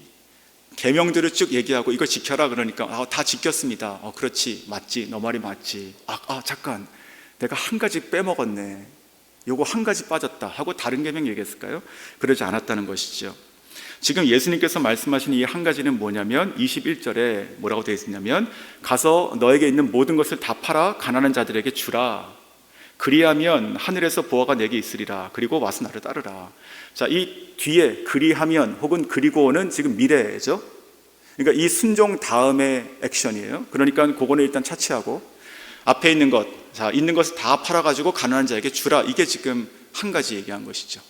계명들을 쭉 얘기하고 이거 지켜라 그러니까 다 지켰습니다. 그렇지, 맞지, 너 말이 맞지. 잠깐, 내가 한 가지 빼먹었네. 요거 한 가지 빠졌다 하고 다른 계명 얘기했을까요? 그러지 않았다는 것이죠. 지금 예수님께서 말씀하신 이 한 가지는 뭐냐면 21절에 뭐라고 되어 있냐면 가서 너에게 있는 모든 것을 다 팔아 가난한 자들에게 주라. 그리하면 하늘에서 보화가 내게 있으리라. 그리고 와서 나를 따르라. 자, 이 뒤에 그리하면 혹은 그리고는 지금 미래죠. 그러니까 이 순종 다음의 액션이에요. 그러니까 그거는 일단 차치하고 앞에 있는 것, 자, 있는 것을 다 팔아가지고 가난한 자에게 주라. 이게 지금 한 가지 얘기한 것이죠.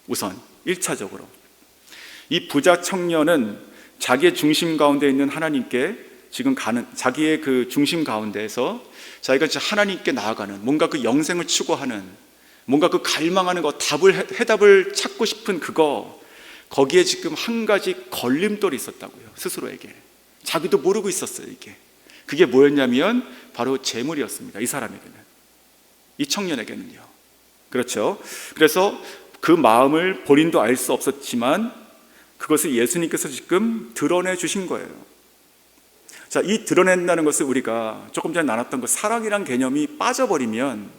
우선 1차적으로 이 부자 청년은 자기의 중심 가운데 있는 하나님께 지금 가는, 자기의 그 중심 가운데에서 자기가 하나님께 나아가는, 뭔가 그 영생을 추구하는, 뭔가 그 갈망하는 것, 해답을 찾고 싶은 거기에 지금 한 가지 걸림돌이 있었다고요. 스스로에게. 자기도 모르고 있었어요. 그게 뭐였냐면 바로 재물이었습니다. 이 사람에게는, 이 청년에게는요. 그렇죠. 그래서 그 마음을 본인도 알 수 없었지만 그것을 예수님께서 지금 드러내 주신 거예요. 자, 이 드러낸다는 것을 우리가 조금 전에 나눴던 그 사랑이란 개념이 빠져버리면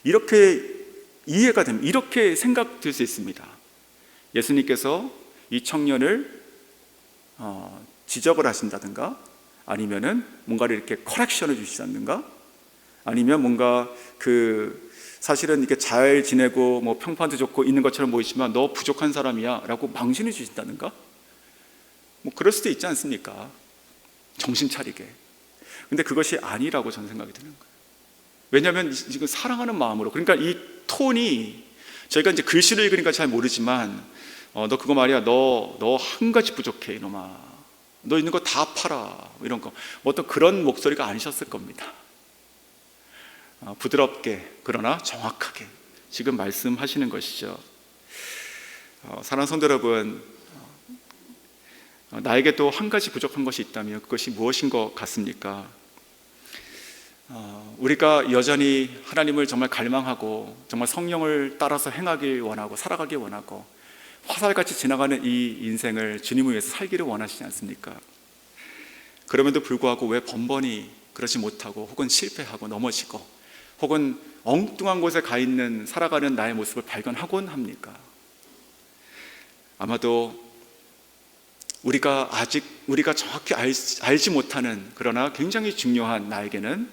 이렇게 이해가 됩니다. 이렇게 생각될 수 있습니다. 예수님께서 이 청년을 지적을 하신다든가, 아니면은 뭔가를 이렇게 커렉션을 주시다든가, 아니면 뭔가 사실은 이렇게 잘 지내고 뭐 평판도 좋고 있는 것처럼 보이지만 너 부족한 사람이야 라고 망신을 주신다든가, 뭐 그럴 수도 있지 않습니까? 정신 차리게. 근데 그것이 아니라고 저는 생각이 드는 거예요. 왜냐하면 지금 사랑하는 마음으로, 그러니까 이 톤이, 저희가 이제 글씨를 읽으니까 잘 모르지만 너 그거 말이야, 너 한 가지 부족해 이놈아, 너 있는 거 다 팔아, 이런 거, 뭐 어떤 그런 목소리가 아니셨을 겁니다. 부드럽게 그러나 정확하게 지금 말씀하시는 것이죠. 사랑하는 성도 여러분, 나에게 또 한 가지 부족한 것이 있다면 그것이 무엇인 것 같습니까? 우리가 여전히 하나님을 정말 갈망하고 정말 성령을 따라서 행하길 원하고 살아가길 원하고 화살같이 지나가는 이 인생을 주님을 위해서 살기를 원하시지 않습니까? 그럼에도 불구하고 왜 번번이 그러지 못하고 혹은 실패하고 넘어지고 혹은 엉뚱한 곳에 가 있는 살아가는 나의 모습을 발견하곤 합니까? 아마도 우리가 정확히 알지 못하는, 그러나 굉장히 중요한 나에게는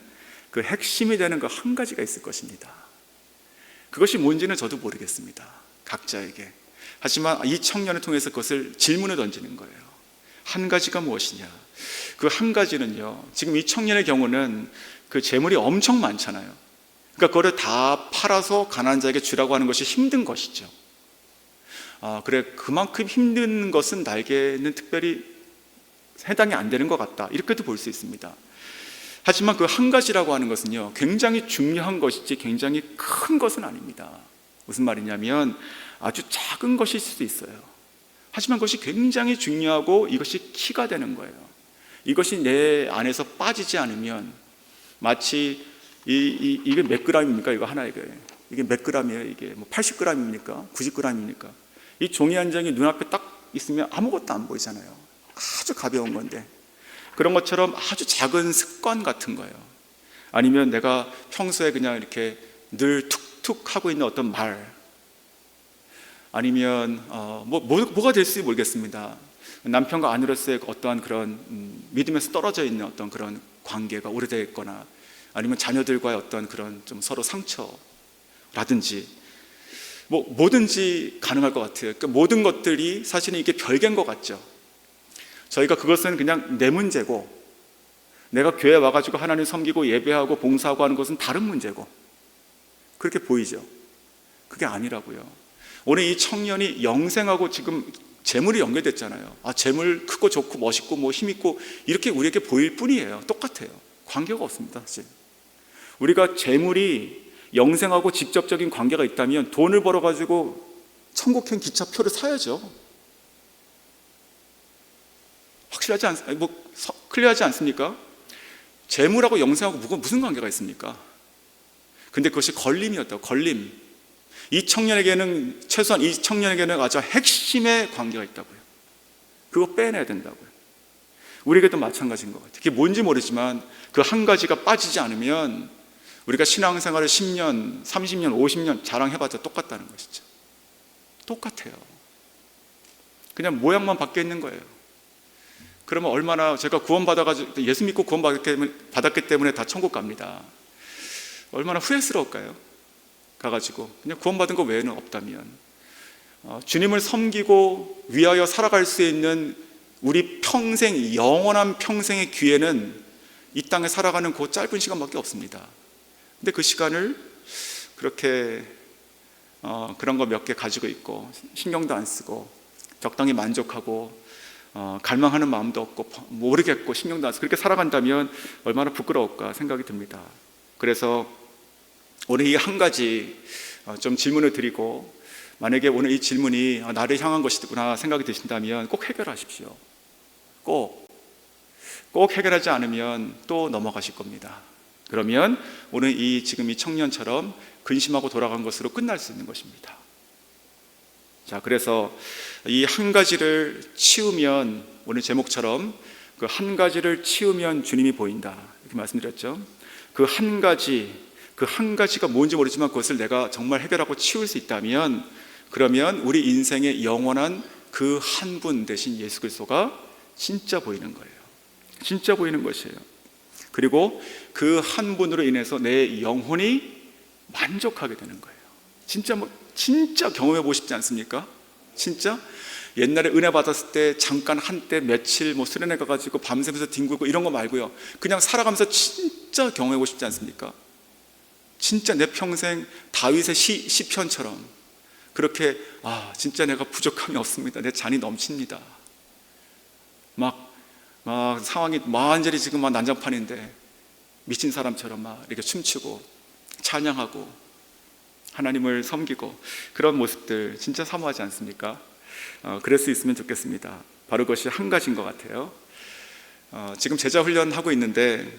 그 핵심이 되는 그 한 가지가 있을 것입니다. 그것이 뭔지는 저도 모르겠습니다. 각자에게. 하지만 이 청년을 통해서 그것을 질문을 던지는 거예요. 한 가지가 무엇이냐? 그 한 가지는요, 지금 이 청년의 경우는 그 재물이 엄청 많잖아요. 그러니까 그거를 다 팔아서 가난한 자에게 주라고 하는 것이 힘든 것이죠. 그래, 그만큼 힘든 것은 나에게는 특별히 해당이 안 되는 것 같다, 이렇게도 볼 수 있습니다. 하지만 그 한 가지라고 하는 것은요, 굉장히 중요한 것이지 굉장히 큰 것은 아닙니다. 무슨 말이냐면 아주 작은 것일 수도 있어요. 하지만 그것이 굉장히 중요하고 이것이 키가 되는 거예요. 이것이 내 안에서 빠지지 않으면 마치 이게 몇 그램입니까? 이거 하나에 이게 몇 그램이에요? 이게 뭐 80g입니까? 90g입니까? 이 종이 한 장이 눈앞에 딱 있으면 아무것도 안 보이잖아요. 아주 가벼운 건데, 그런 것처럼 아주 작은 습관 같은 거예요. 아니면 내가 평소에 그냥 이렇게 늘 툭툭 하고 있는 어떤 말, 아니면 뭐가 될지 모르겠습니다. 남편과 아내로서의 어떠한 그런 믿음에서 떨어져 있는 어떤 그런 관계가 오래되어 있거나, 아니면 자녀들과의 어떤 그런 좀 서로 상처라든지, 뭐든지 가능할 것 같아요. 그러니까 모든 것들이 사실은 이게 별개인 것 같죠. 저희가 그것은 그냥 내 문제고 내가 교회 와가지고 하나님 섬기고 예배하고 봉사하고 하는 것은 다른 문제고, 그렇게 보이죠. 그게 아니라고요. 오늘 이 청년이 영생하고 지금 재물이 연결됐잖아요. 재물 크고 좋고 멋있고 뭐 힘있고 이렇게 우리에게 보일 뿐이에요. 똑같아요. 관계가 없습니다. 사실 우리가 재물이 영생하고 직접적인 관계가 있다면 돈을 벌어가지고 천국행 기차표를 사야죠. 클리어하지 않습니까? 재물하고 영생하고 무슨 관계가 있습니까? 근데 그것이 걸림이었다고. 걸림. 최소한 이 청년에게는 아주 핵심의 관계가 있다고요. 그거 빼내야 된다고요. 우리에게도 마찬가지인 것 같아요. 그게 뭔지 모르지만 그 한 가지가 빠지지 않으면 우리가 신앙생활을 10년, 30년, 50년 자랑해봤자 똑같다는 것이죠. 똑같아요. 그냥 모양만 바뀌어 있는 거예요. 그러면 얼마나, 제가 구원받아가지고 예수 믿고 구원받았기 때문에 다 천국 갑니다. 얼마나 후회스러울까요? 가가지고 그냥 구원받은 거 외에는 없다면, 주님을 섬기고 위하여 살아갈 수 있는 우리 평생, 영원한 평생의 기회는 이 땅에 살아가는 그 짧은 시간밖에 없습니다. 근데 그 시간을 그렇게 그런 거 몇 개 가지고 있고 신경도 안 쓰고 적당히 만족하고 갈망하는 마음도 없고 모르겠고 신경도 안 쓰고 그렇게 살아간다면 얼마나 부끄러울까 생각이 듭니다. 그래서 오늘 이 한 가지 좀 질문을 드리고, 만약에 오늘 이 질문이 나를 향한 것이구나 생각이 드신다면 꼭 해결하십시오. 꼭 해결하지 않으면 또 넘어가실 겁니다. 그러면 오늘 지금 이 청년처럼 근심하고 돌아간 것으로 끝날 수 있는 것입니다. 자, 그래서 이 한 가지를 치우면, 오늘 제목처럼 그 한 가지를 치우면 주님이 보인다 이렇게 말씀드렸죠. 그 한 가지가 뭔지 모르지만 그것을 내가 정말 해결하고 치울 수 있다면, 그러면 우리 인생의 영원한 그 한 분 대신 예수 그리스도가 진짜 보이는 거예요. 진짜 보이는 것이에요. 그리고 그 한 분으로 인해서 내 영혼이 만족하게 되는 거예요. 진짜 경험해 보고 싶지 않습니까? 진짜 옛날에 은혜 받았을 때 잠깐 한때 며칠 수련회 가가지고 밤새면서 뒹굴고 이런 거 말고요, 그냥 살아가면서 진짜 경험해 보고 싶지 않습니까? 진짜 내 평생 다윗의 시편처럼 그렇게 진짜 내가 부족함이 없습니다. 내 잔이 넘칩니다. 막 상황이 완전히 지금 난장판인데 미친 사람처럼 막 이렇게 춤추고 찬양하고 하나님을 섬기고 그런 모습들 진짜 사모하지 않습니까? 그럴 수 있으면 좋겠습니다. 바로 그것이 한 가지인 것 같아요. 지금 제자 훈련하고 있는데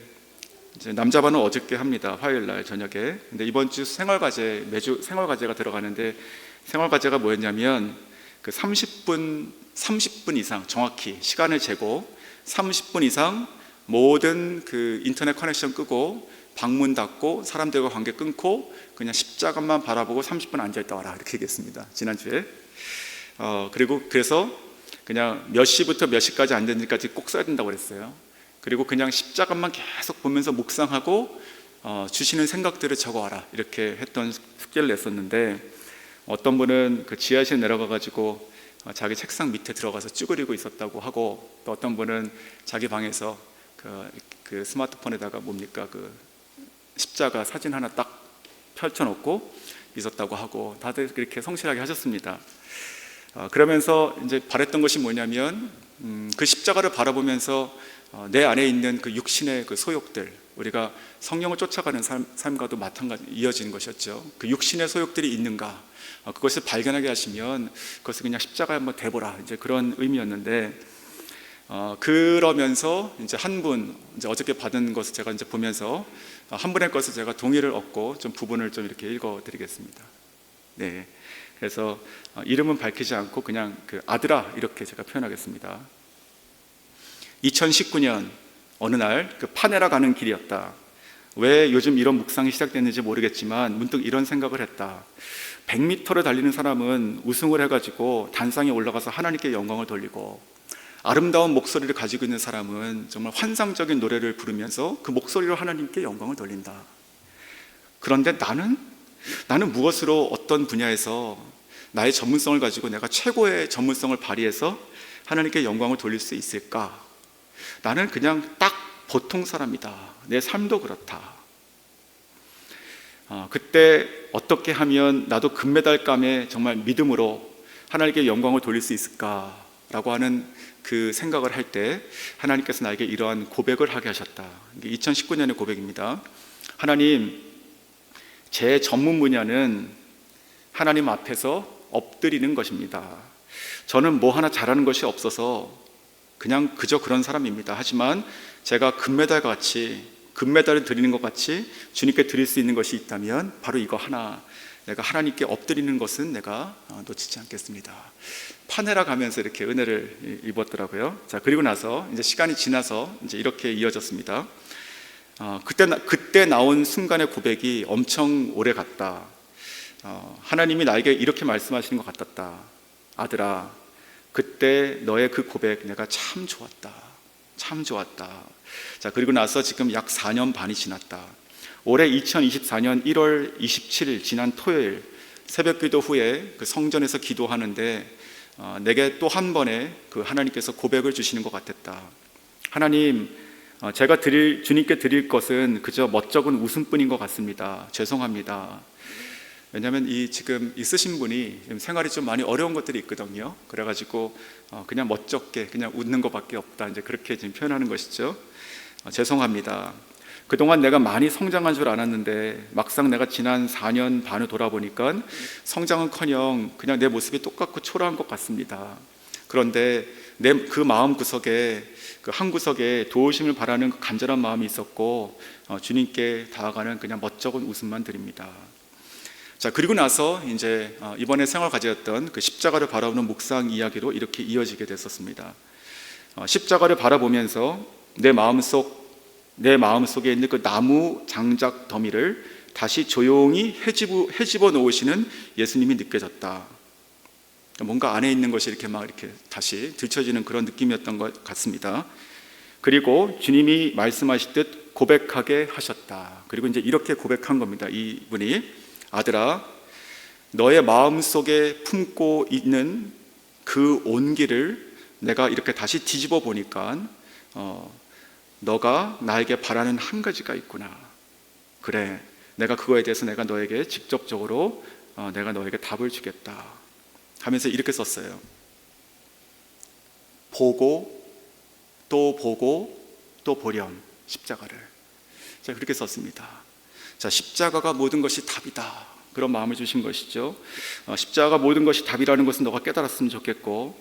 이제 남자반은 어저께 합니다. 화요일날 저녁에. 근데 이번 주 매주 생활과제가 들어가는데, 생활과제가 뭐였냐면 그 30분 이상 정확히 시간을 재고 30분 이상 모든 그 인터넷 커넥션 끄고 방문 닫고 사람들과 관계 끊고 그냥 십자가만 바라보고 30분 앉아있다 와라 이렇게 얘기했습니다. 지난주에. 그래서 그냥 몇 시부터 몇 시까지 앉았는지까지 꼭 써야 된다고 그랬어요. 그리고 그냥 십자가만 계속 보면서 묵상하고 주시는 생각들을 적어와라 이렇게 했던 숙제를 냈었는데, 어떤 분은 그 지하실 내려가가지고 자기 책상 밑에 들어가서 쭈그리고 있었다고 하고, 또 어떤 분은 자기 방에서 그 스마트폰에다가 그 십자가 사진 하나 딱 펼쳐놓고 있었다고 하고, 다들 그렇게 성실하게 하셨습니다. 그러면서 이제 바랬던 것이 뭐냐면 그 십자가를 바라보면서 내 안에 있는 그 육신의 그 소욕들, 우리가 성령을 쫓아가는 삶과도 마찬가지 이어지는 것이었죠. 그 육신의 소욕들이 있는가, 그것을 발견하게 하시면 그것을 그냥 십자가에 한번 대보라, 이제 그런 의미였는데, 그러면서 이제 한 분, 이제 어저께 받은 것을 제가 이제 보면서 한 분의 것을 제가 동의를 얻고 좀 부분을 좀 이렇게 읽어드리겠습니다. 네, 그래서 이름은 밝히지 않고 그냥 그 아들아 이렇게 제가 표현하겠습니다. 2019년 어느 날 그 파네라 가는 길이었다. 왜 요즘 이런 묵상이 시작됐는지 모르겠지만 문득 이런 생각을 했다. 100m를 달리는 사람은 우승을 해가지고 단상에 올라가서 하나님께 영광을 돌리고, 아름다운 목소리를 가지고 있는 사람은 정말 환상적인 노래를 부르면서 그 목소리로 하나님께 영광을 돌린다. 그런데 나는 무엇으로 어떤 분야에서 나의 전문성을 가지고 내가 최고의 전문성을 발휘해서 하나님께 영광을 돌릴 수 있을까? 나는 그냥 딱 보통 사람이다. 내 삶도 그렇다. 그때 어떻게 하면 나도 금메달감에 정말 믿음으로 하나님께 영광을 돌릴 수 있을까라고 하는 그 생각을 할 때 하나님께서 나에게 이러한 고백을 하게 하셨다. 2019년의 고백입니다. 하나님, 제 전문 분야는 하나님 앞에서 엎드리는 것입니다. 저는 뭐 하나 잘하는 것이 없어서 그냥 그저 그런 사람입니다. 하지만 제가 금메달을 드리는 것 같이 주님께 드릴 수 있는 것이 있다면 바로 이거 하나, 내가 하나님께 엎드리는 것은 내가 놓치지 않겠습니다. 파내라 가면서 이렇게 은혜를 입었더라고요. 자, 그리고 나서 이제 시간이 지나서 이제 이렇게 이어졌습니다. 그때 나온 순간의 고백이 엄청 오래 갔다. 하나님이 나에게 이렇게 말씀하시는 것 같았다. 아들아, 그때 너의 그 고백 내가 참 좋았다. 참 좋았다. 자, 그리고 나서 지금 약 4년 반이 지났다. 올해 2024년 1월 27일 지난 토요일 새벽 기도 후에 그 성전에서 기도하는데 내게 또 한 번의 그 하나님께서 고백을 주시는 것 같았다. 하나님, 제가 주님께 드릴 것은 그저 멋쩍은 웃음뿐인 것 같습니다. 죄송합니다. 왜냐하면 지금 있으신 분이 생활이 좀 많이 어려운 것들이 있거든요. 그래가지고 그냥 멋쩍게 그냥 웃는 것밖에 없다. 이제 그렇게 지금 표현하는 것이죠. 죄송합니다. 그동안 내가 많이 성장한 줄 알았는데 막상 내가 지난 4년 반을 돌아보니까 성장은커녕 그냥 내 모습이 똑같고 초라한 것 같습니다. 그런데 내 그 마음 구석에 그 한 구석에 도우심을 바라는 그 간절한 마음이 있었고 주님께 다가가는 그냥 멋쩍은 웃음만 드립니다. 자, 그리고 나서 이제 이번에 생활 과제였던 그 십자가를 바라보는 묵상 이야기로 이렇게 이어지게 됐었습니다. 십자가를 바라보면서 내 마음속에 있는 그 나무 장작 더미를 다시 조용히 헤집어 놓으시는 예수님이 느껴졌다. 뭔가 안에 있는 것이 이렇게 다시 들춰지는 그런 느낌이었던 것 같습니다. 그리고 주님이 말씀하실 듯 고백하게 하셨다. 그리고 이제 이렇게 고백한 겁니다. 이분이, 아들아, 너의 마음속에 품고 있는 그 온기를 내가 이렇게 다시 뒤집어 보니까 너가 나에게 바라는 한 가지가 있구나. 그래, 내가 그거에 대해서 내가 너에게 직접적으로 내가 너에게 답을 주겠다 하면서 이렇게 썼어요. 보고 또 보렴, 십자가를. 자, 그렇게 썼습니다. 자, 십자가가 모든 것이 답이다, 그런 마음을 주신 것이죠. 십자가가 모든 것이 답이라는 것은 너가 깨달았으면 좋겠고,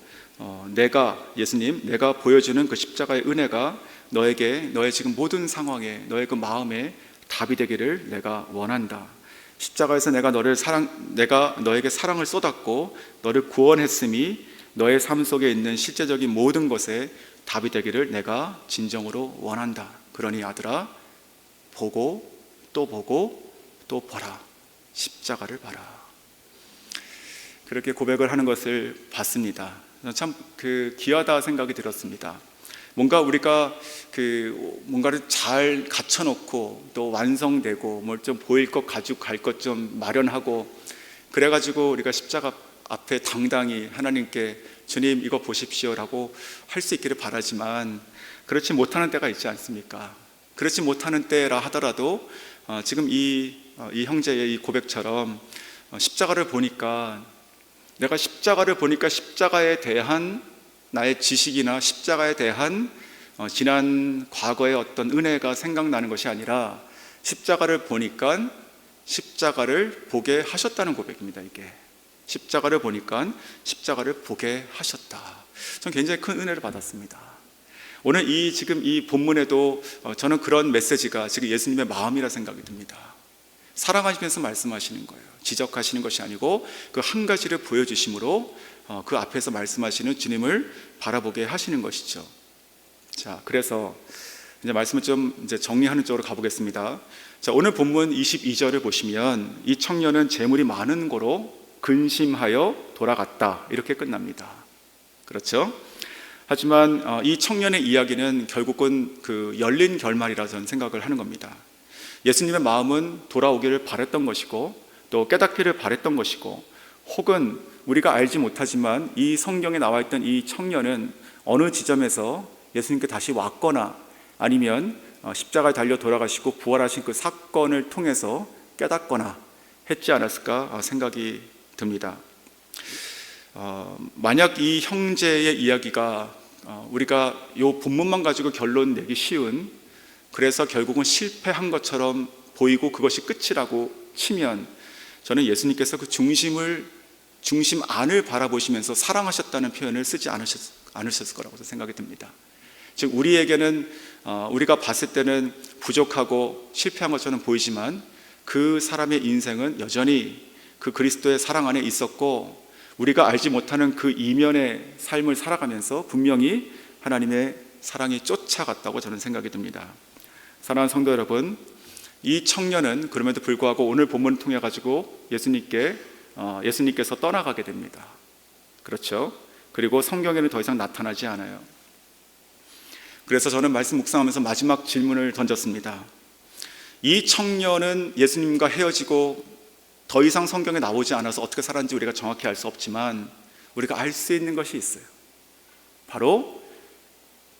예수님, 내가 보여주는 그 십자가의 은혜가 너의 지금 모든 상황에, 너의 그 마음에 답이 되기를 내가 원한다. 십자가에서 내가 너에게 사랑을 쏟았고 너를 구원했음이 너의 삶 속에 있는 실제적인 모든 것에 답이 되기를 내가 진정으로 원한다. 그러니 아들아, 보고 또 보라. 십자가를 봐라. 그렇게 고백을 하는 것을 봤습니다. 참 귀하다 생각이 들었습니다. 뭔가 우리가 뭔가를 잘 갖춰놓고 또 완성되고 뭘 좀 보일 것 가지고 갈 것 좀 마련하고 그래가지고 우리가 십자가 앞에 당당히 하나님께 주님 이거 보십시오라고 할 수 있기를 바라지만 그렇지 못하는 때가 있지 않습니까? 그렇지 못하는 때라 하더라도 지금 이 형제의 이 고백처럼 십자가를 보니까 십자가에 대한 나의 지식이나 십자가에 대한 지난 과거의 어떤 은혜가 생각나는 것이 아니라 십자가를 보니까 십자가를 보게 하셨다는 고백입니다. 이게 십자가를 보니까 십자가를 보게 하셨다. 저는 굉장히 큰 은혜를 받았습니다. 오늘 지금 이 본문에도 저는 그런 메시지가 지금 예수님의 마음이라 생각이 듭니다. 사랑하시면서 말씀하시는 거예요. 지적하시는 것이 아니고 그 한 가지를 보여주심으로 그 앞에서 말씀하시는 주님을 바라보게 하시는 것이죠. 자, 그래서 이제 말씀을 좀 이제 정리하는 쪽으로 가보겠습니다. 자, 오늘 본문 22절을 보시면 이 청년은 재물이 많은 고로 근심하여 돌아갔다, 이렇게 끝납니다. 그렇죠? 하지만 이 청년의 이야기는 결국은 그 열린 결말이라 저는 생각을 하는 겁니다. 예수님의 마음은 돌아오기를 바랬던 것이고 또 깨닫기를 바랬던 것이고, 혹은 우리가 알지 못하지만 이 성경에 나와 있던 이 청년은 어느 지점에서 예수님께 다시 왔거나 아니면 십자가에 달려 돌아가시고 부활하신 그 사건을 통해서 깨닫거나 했지 않았을까 생각이 듭니다. 만약 이 형제의 이야기가 우리가 이 본문만 가지고 결론 내기 쉬운, 그래서 결국은 실패한 것처럼 보이고 그것이 끝이라고 치면, 저는 예수님께서 그 중심 안을 바라보시면서 사랑하셨다는 표현을 쓰지 않으셨을 거라고 생각이 듭니다. 즉 우리에게는 우리가 봤을 때는 부족하고 실패한 것처럼 보이지만 그 사람의 인생은 여전히 그 그리스도의 사랑 안에 있었고, 우리가 알지 못하는 그 이면의 삶을 살아가면서 분명히 하나님의 사랑이 쫓아갔다고 저는 생각이 듭니다. 사랑하는 성도 여러분, 이 청년은 그럼에도 불구하고 오늘 본문을 통해 가지고 예수님께서 떠나가게 됩니다. 그렇죠? 그리고 성경에는 더 이상 나타나지 않아요. 그래서 저는 말씀 묵상하면서 마지막 질문을 던졌습니다. 이 청년은 예수님과 헤어지고 더 이상 성경에 나오지 않아서 어떻게 살았는지 우리가 정확히 알 수 없지만 우리가 알 수 있는 것이 있어요. 바로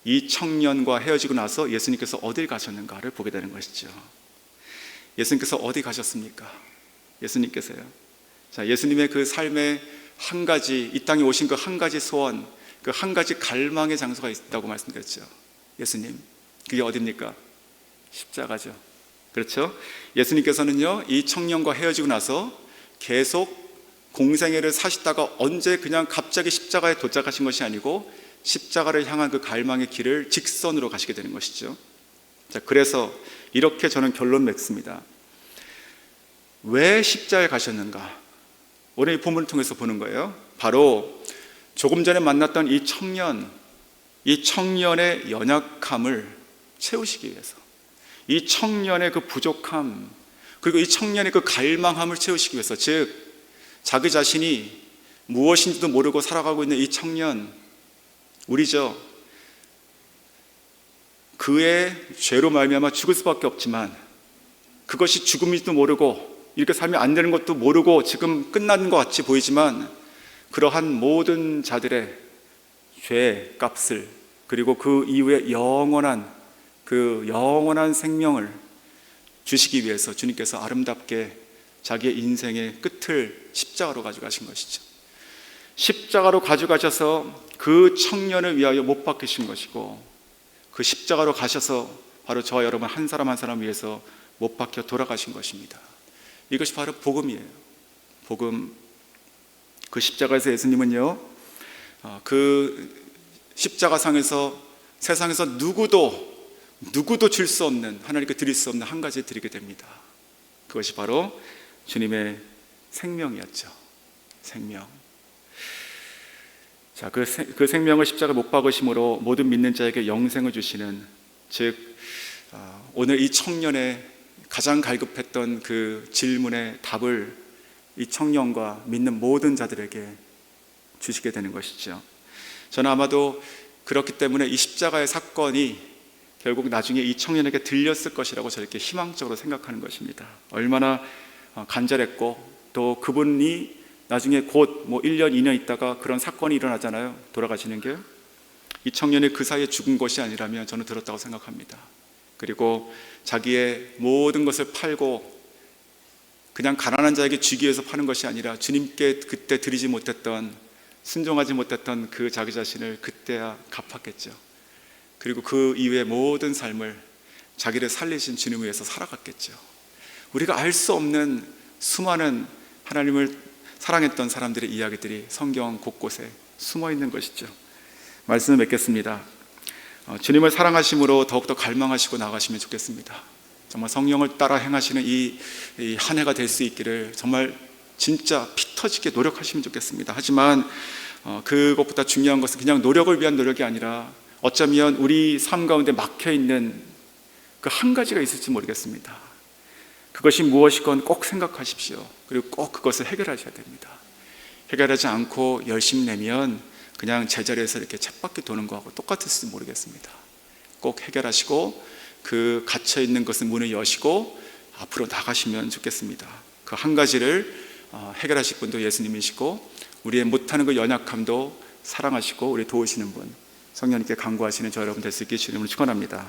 이 청년과 헤어지고 나서 예수님께서 어딜 가셨는가를 보게 되는 것이죠. 예수님께서 어디 가셨습니까? 예수님께서요. 자, 예수님의 그 삶의 한 가지, 이 땅에 오신 그 한 가지 소원, 그 한 가지 갈망의 장소가 있다고 말씀드렸죠. 예수님, 그게 어디입니까? 십자가죠. 그렇죠? 예수님께서는요, 이 청년과 헤어지고 나서 계속 공생애를 사시다가 언제 그냥 갑자기 십자가에 도착하신 것이 아니고 십자가를 향한 그 갈망의 길을 직선으로 가시게 되는 것이죠. 자, 그래서 이렇게 저는 결론 맺습니다. 왜 십자가에 가셨는가? 오늘 이 본문을 통해서 보는 거예요. 바로 조금 전에 만났던 이 청년의 연약함을 채우시기 위해서, 이 청년의 그 부족함, 그리고 이 청년의 그 갈망함을 채우시기 위해서, 즉 자기 자신이 무엇인지도 모르고 살아가고 있는 이 청년, 우리죠. 그의 죄로 말미암아 죽을 수밖에 없지만 그것이 죽음인지도 모르고 이렇게 살면 안 되는 것도 모르고 지금 끝난 것 같이 보이지만 그러한 모든 자들의 죄의 값을, 그리고 그 이후에 영원한 생명을 주시기 위해서 주님께서 아름답게 자기의 인생의 끝을 십자가로 가져가신 것이죠. 십자가로 가져가셔서 그 청년을 위하여 못 박히신 것이고, 그 십자가로 가셔서 바로 저와 여러분 한 사람 한 사람 위해서 못 박혀 돌아가신 것입니다. 이것이 바로 복음이에요. 복음. 그 십자가에서 예수님은요, 그 십자가상에서 세상에서 누구도 줄 수 없는, 하나님께 드릴 수 없는 한 가지 드리게 됩니다. 그것이 바로 주님의 생명이었죠. 생명. 자, 그 생명을 십자가에 못 박으심으로 모든 믿는 자에게 영생을 주시는, 즉 오늘 이 청년의 가장 갈급했던 그 질문의 답을 이 청년과 믿는 모든 자들에게 주시게 되는 것이죠. 저는 아마도 그렇기 때문에 이 십자가의 사건이 결국 나중에 이 청년에게 들렸을 것이라고 저렇게 희망적으로 생각하는 것입니다. 얼마나 간절했고, 또 그분이 나중에 곧 1년, 2년 있다가 그런 사건이 일어나잖아요. 돌아가시는 게. 이 청년이 그 사이에 죽은 것이 아니라면 저는 들었다고 생각합니다. 그리고 자기의 모든 것을 팔고 그냥 가난한 자에게 주기 위해서 파는 것이 아니라 주님께 그때 드리지 못했던, 순종하지 못했던 그 자기 자신을 그때야 갚았겠죠. 그리고 그 이후의 모든 삶을 자기를 살리신 주님 위해서 살아갔겠죠. 우리가 알 수 없는 수많은 하나님을 사랑했던 사람들의 이야기들이 성경 곳곳에 숨어 있는 것이죠. 말씀을 맺겠습니다. 주님을 사랑하심으로 더욱더 갈망하시고 나가시면 좋겠습니다. 정말 성령을 따라 행하시는 이 한 해가 될 수 있기를 정말 진짜 피 터지게 노력하시면 좋겠습니다. 하지만 그것보다 중요한 것은 그냥 노력을 위한 노력이 아니라 어쩌면 우리 삶 가운데 막혀있는 그 한 가지가 있을지 모르겠습니다. 그것이 무엇이건 꼭 생각하십시오. 그리고 꼭 그것을 해결하셔야 됩니다. 해결하지 않고 열심히 내면 그냥 제자리에서 이렇게 쳇바퀴 도는 거하고 똑같을지 모르겠습니다. 꼭 해결하시고 그 갇혀있는 것을 문을 여시고 앞으로 나가시면 좋겠습니다. 그 한 가지를 해결하실 분도 예수님이시고, 우리의 못하는 그 연약함도 사랑하시고 우리 도우시는 분, 성령님께 간구하시는 저 여러분 될 수 있게 주님을 축원합니다.